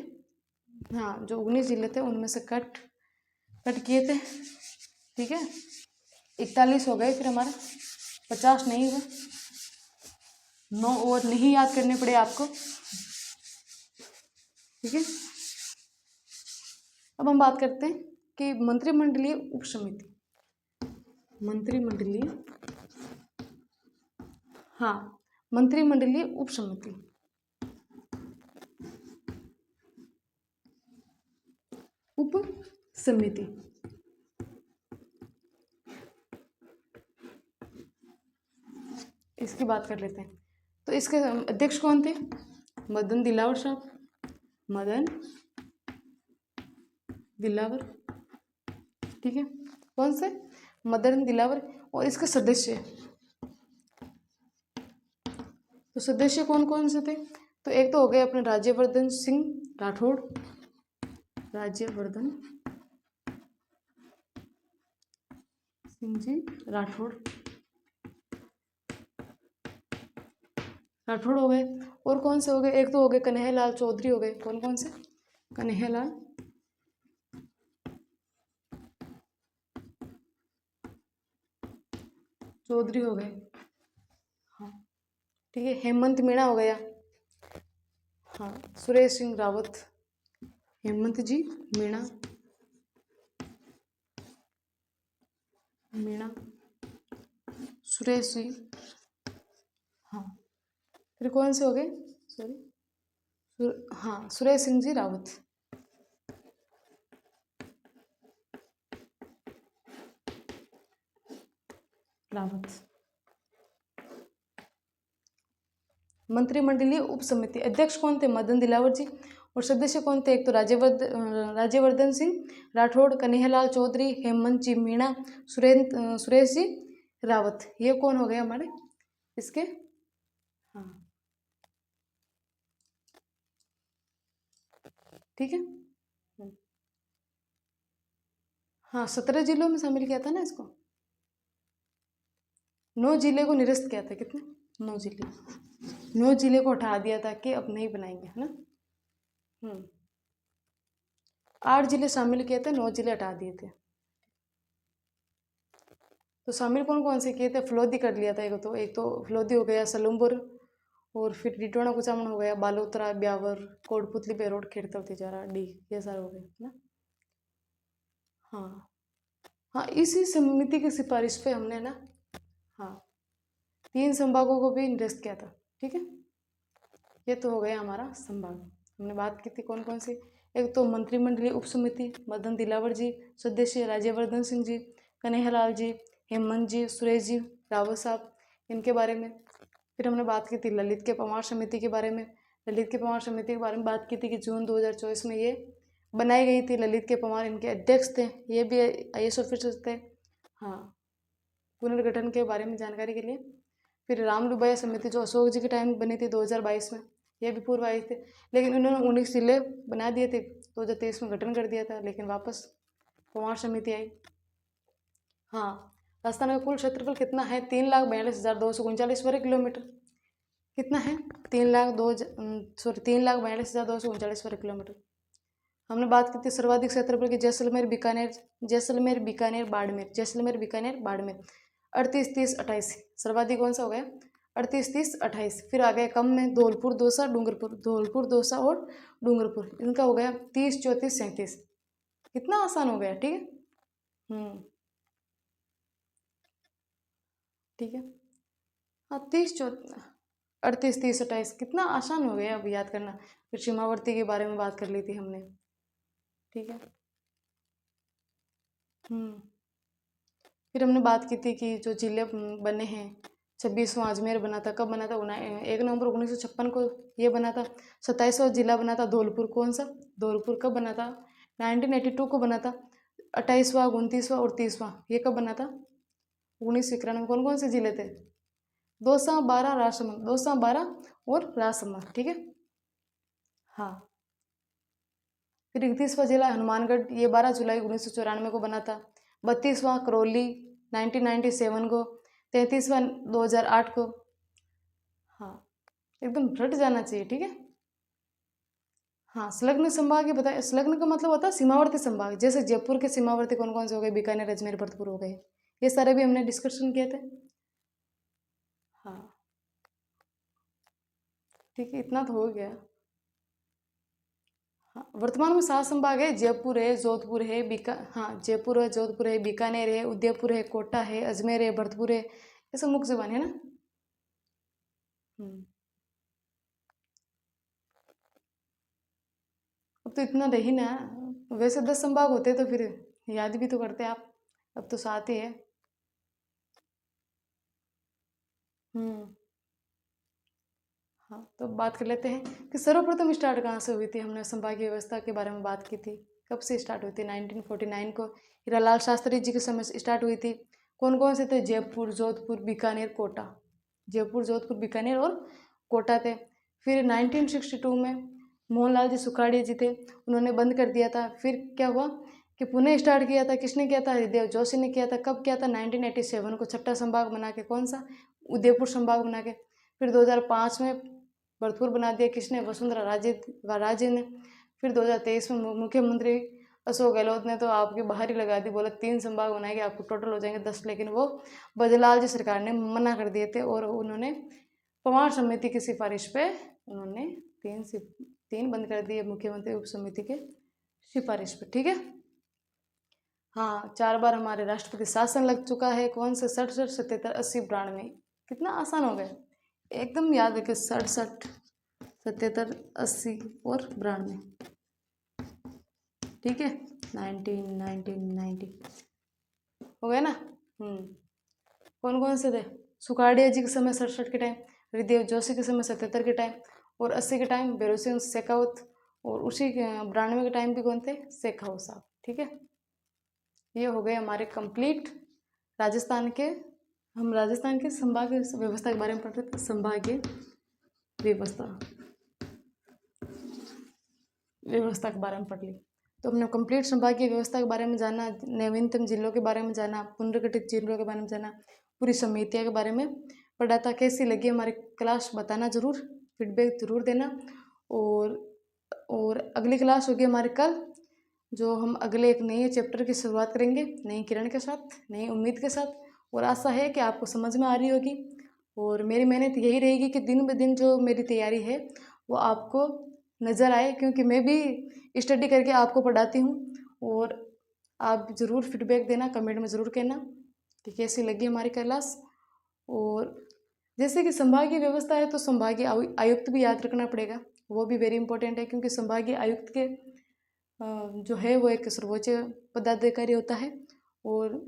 हाँ जो 19 जिले थे उनमें से कट किए थे, ठीक है। 41 हो गए फिर हमारे, 50 नहीं हुए, 9 और नहीं याद करने पड़े आपको, ठीक है। अब हम बात करते हैं कि मंत्रिमंडलीय उप समिति, मंत्रिमंडलीय हाँ मंत्रिमंडलीय उप समिति, उप समिति इसकी बात कर लेते हैं। तो इसके अध्यक्ष कौन थे? मदन दिलावर साहब, मदन दिलावर, ठीक है। कौन से? मदन दिलावर। और इसके सदस्य, तो सदस्य कौन कौन से थे? तो एक तो हो गए अपने राज्यवर्धन सिंह राठौड़, राज्यवर्धन सिंह जी राठौड़ हो गए। और कौन से हो गए? एक तो हो गए कन्हैयालाल चौधरी हो गए। कौन कौन से? कन्हैयालाल चौधरी हो गए, हाँ ठीक है। हेमंत मीणा हो गया, हाँ। सुरेश सिंह रावत, हेमंत जी मीणा, सुरेश जी, हाँ। फिर कौन से हो गए? सॉरी हाँ सुरेश सिंह जी रावत, मंत्रिमंडलीय उप समिति अध्यक्ष कौन थे? मदन दिलावर जी। और सदस्य कौन थे? एक तो राज्यवर्धन सिंह राठौड़, कन्हैयालाल चौधरी, हेमंत जी मीणा, सुरेश जी रावत। ये कौन हो गए हमारे इसके? हाँ ठीक है। हाँ 17 जिलों में शामिल किया था ना इसको, 9 जिले को निरस्त किया था। कितने? 9 जिले को हटा दिया था कि अब नहीं बनाएंगे, है ना। 8 जिले शामिल किए थे, 9 जिले हटा दिए थे। तो शामिल कौन कौन से किए थे? फलोदी कर लिया था एक तो फलोदी हो गया, सलूमपुर, और फिर डिटोना कुचामन हो गया, बालोतरा, ब्यावर, कोटपुतली, बेरोड, खेड़ता, तिजारा, डी, ये सारे हो गए ना। हाँ हाँ इसी समिति की सिफारिश पे हमने ना हाँ 3 संभागों को भी निरस्त किया था, ठीक है। ये तो हो गया हमारा संभाग। हमने बात की थी कौन कौन सी। एक तो मंत्रिमंडलीय उप समिति मदन दिलावर जी, सदस्य राज्यवर्धन सिंह जी, कन्हैयालाल जी, हेमंत जी, सुरेश जी रावत साहब, इनके बारे में। फिर हमने बात की थी ललित के पंवार समिति के बारे में। ललित के पंवार समिति के बारे में बात की थी कि जून 2024 में ये बनाई गई थी। ललित के पंवार इनके अध्यक्ष थे, ये भी IAS ऑफिसर थे, हाँ। पुनर्गठन के बारे में जानकारी के लिए। फिर रामलुबाया समिति जो अशोक जी के टाइम बनी थी 2022 में, ये भी पूर्व आए थे, लेकिन उन्होंने 19 जिले बना दिए थे, 2023 में गठन कर दिया था, लेकिन वापस पंवार समिति आई। हाँ राजस्थान का कुल क्षेत्रफल कितना है? 3,42,239 वर्ग किलोमीटर। कितना है? 3,42,239 वर्ग किलोमीटर। हमने बात की थी सर्वाधिक क्षेत्रफल की जैसलमेर बीकानेर, बाड़मेर, जैसलमेर बीकानेर बाड़मेर, 38, 30, 28। सर्वाधिक कौन सा हो गया? 38, 30, 28। फिर आ गया कम में धौलपुर, दौसा, डूंगरपुर, धौलपुर, दौसा और डूंगरपुर। इनका हो गया 30, 34, 37। कितना आसान हो गया, ठीक है। ठीक है। हाँ, 38, 30, 28 कितना आसान हो गया अब याद करना। फिर सीमावर्ती के बारे में बात कर ली थी हमने। ठीक है। फिर हमने बात की थी कि जो जिले बने हैं, 26वां अजमेर बना था, कब बना था? 1 नवंबर 1956 को ये बना था। 27वां जिला बना था धौलपुर, कौन सा? धौलपुर कब बना था? 1982 को बना था। 28वां, 29वां और 30वां ये कब बना था? 1991। कौन कौन से जिले थे? दौसा, बारां, राजसमंद। दौसा, बारां और राजसमंद। ठीक है। हाँ। फिर 31वां जिला हनुमानगढ़, ये 12 जुलाई 1994 को बना था। 32वां करौली 1997 को। 33वां 2008 को। हाँ, एकदम रट जाना चाहिए। ठीक है। हाँ, संलग्न संभाग ये बताए। संलग्न का मतलब होता है सीमावर्ती संभाग। जैसे जयपुर के सीमावर्ती कौन कौन से हो गए? बीकानेर, अजमेर, भरतपुर हो गए। ये सारे भी हमने डिस्कशन किए थे। हाँ, ठीक है, इतना तो हो गया। हाँ, वर्तमान में 7 संभाग है। जयपुर है, जोधपुर है, जयपुर है, जोधपुर है, बीकानेर है, उदयपुर है, कोटा है, अजमेर है, भरतपुर है। ये सब मुख्य ज़बान है ना। हम्म। अब तो इतना रही ना। वैसे 10 संभाग होते तो फिर याद भी तो करते आप। अब तो 7 ही है। हम्म। हाँ, तो बात कर लेते हैं कि सर्वप्रथम स्टार्ट कहाँ से हुई थी। हमने संभागीय व्यवस्था के बारे में बात की थी। कब से स्टार्ट हुई थी? 1949 को हीरालाल शास्त्री जी के समय से स्टार्ट हुई थी। कौन कौन से थे? जयपुर, जोधपुर, बीकानेर, कोटा। जयपुर, जोधपुर, बीकानेर और कोटा थे। फिर 1962 में मोहनलाल जी सुखाड़िया जी थे, उन्होंने बंद कर दिया था। फिर क्या हुआ कि पुनः स्टार्ट किया था। किसने किया था? हरिदेव जोशी ने किया था। कब किया था? 1987 को, छठा संभाग बना के। कौन सा? उदयपुर संभाग बना के। फिर 2005 में भरतपुर बना दिया। किसने? वसुंधरा राजे ने। फिर 2023 में मुख्यमंत्री अशोक गहलोत ने तो आपकी बाहर ही लगा दी, बोला 3 संभाग बनाएंगे, आपको टोटल हो जाएंगे 10। लेकिन वो बजलाल जी सरकार ने मना कर दिए थे और उन्होंने पवार समिति की सिफारिश पे उन्होंने 3 बंद कर दिए, मुख्यमंत्री उप समिति के सिफारिश पे। ठीक है। हाँ, 4 बार हमारे राष्ट्रपति शासन लग चुका है। कौन से? 67, 77, 80, 92। कितना आसान हो गया, एकदम याद रखे। 67, 77, 80 और 92। ठीक है। 19 हो गया ना। कौन कौन से थे? सुखाड़िया जी के समय 67 के टाइम, हरिदेव जोशी के समय 77 के टाइम, और 80 के टाइम भैरों सिंह शेखावत, और उसी 92 के टाइम भी कौन थे? शेखावत साहब। ठीक है। ये हो गए हमारे कंप्लीट राजस्थान के। हम राजस्थान के संभागीय व्यवस्था के बारे में पढ़ रहे थे। संभागीय व्यवस्था के बारे में पढ़ ली। तो हमने कंप्लीट संभागीय व्यवस्था के बारे में जाना, नवीनतम जिलों के बारे में जाना, पुनर्गठित जिलों के बारे में जाना, पूरी समितियों के बारे में पढ़ा था। कैसी लगी हमारी क्लास बताना ज़रूर, फीडबैक ज़रूर देना। और अगली क्लास होगी हमारी कल, जो हम अगले एक नए चैप्टर की शुरुआत करेंगे, नई किरण के साथ, नई उम्मीद के साथ। और आशा है कि आपको समझ में आ रही होगी। और मेरी मेहनत यही रहेगी कि दिन ब दिन जो मेरी तैयारी है वो आपको नज़र आए, क्योंकि मैं भी स्टडी करके आपको पढ़ाती हूँ। और आप ज़रूर फीडबैक देना, कमेंट में ज़रूर कहना कि कैसी लगी हमारी क्लास। और जैसे कि संभागीय व्यवस्था है तो संभागीय आयुक्त भी याद रखना पड़ेगा, वो भी वेरी इंपॉर्टेंट है। क्योंकि संभागीय आयुक्त के जो है वो एक सर्वोच्च पदाधिकारी होता है, और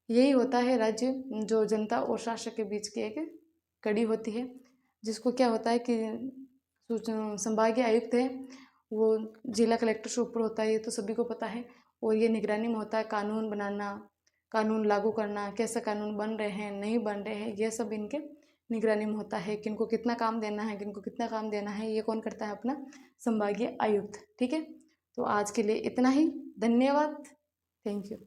यही होता है राज्य जो जनता और शासक के बीच की एक कड़ी होती है, जिसको क्या होता है कि संभागीय आयुक्त है वो जिला कलेक्टर से ऊपर होता है, ये तो सभी को पता है। और ये निगरानी में होता है कानून बनाना, कानून लागू करना, कैसे कानून बन रहे हैं, नहीं बन रहे हैं, ये सब इनके निगरानी में होता है। किनको कितना काम देना है, किनको कितना काम देना है, ये कौन करता है? अपना संभागीय आयुक्त। ठीक है। तो आज के लिए इतना ही। धन्यवाद। Thank you.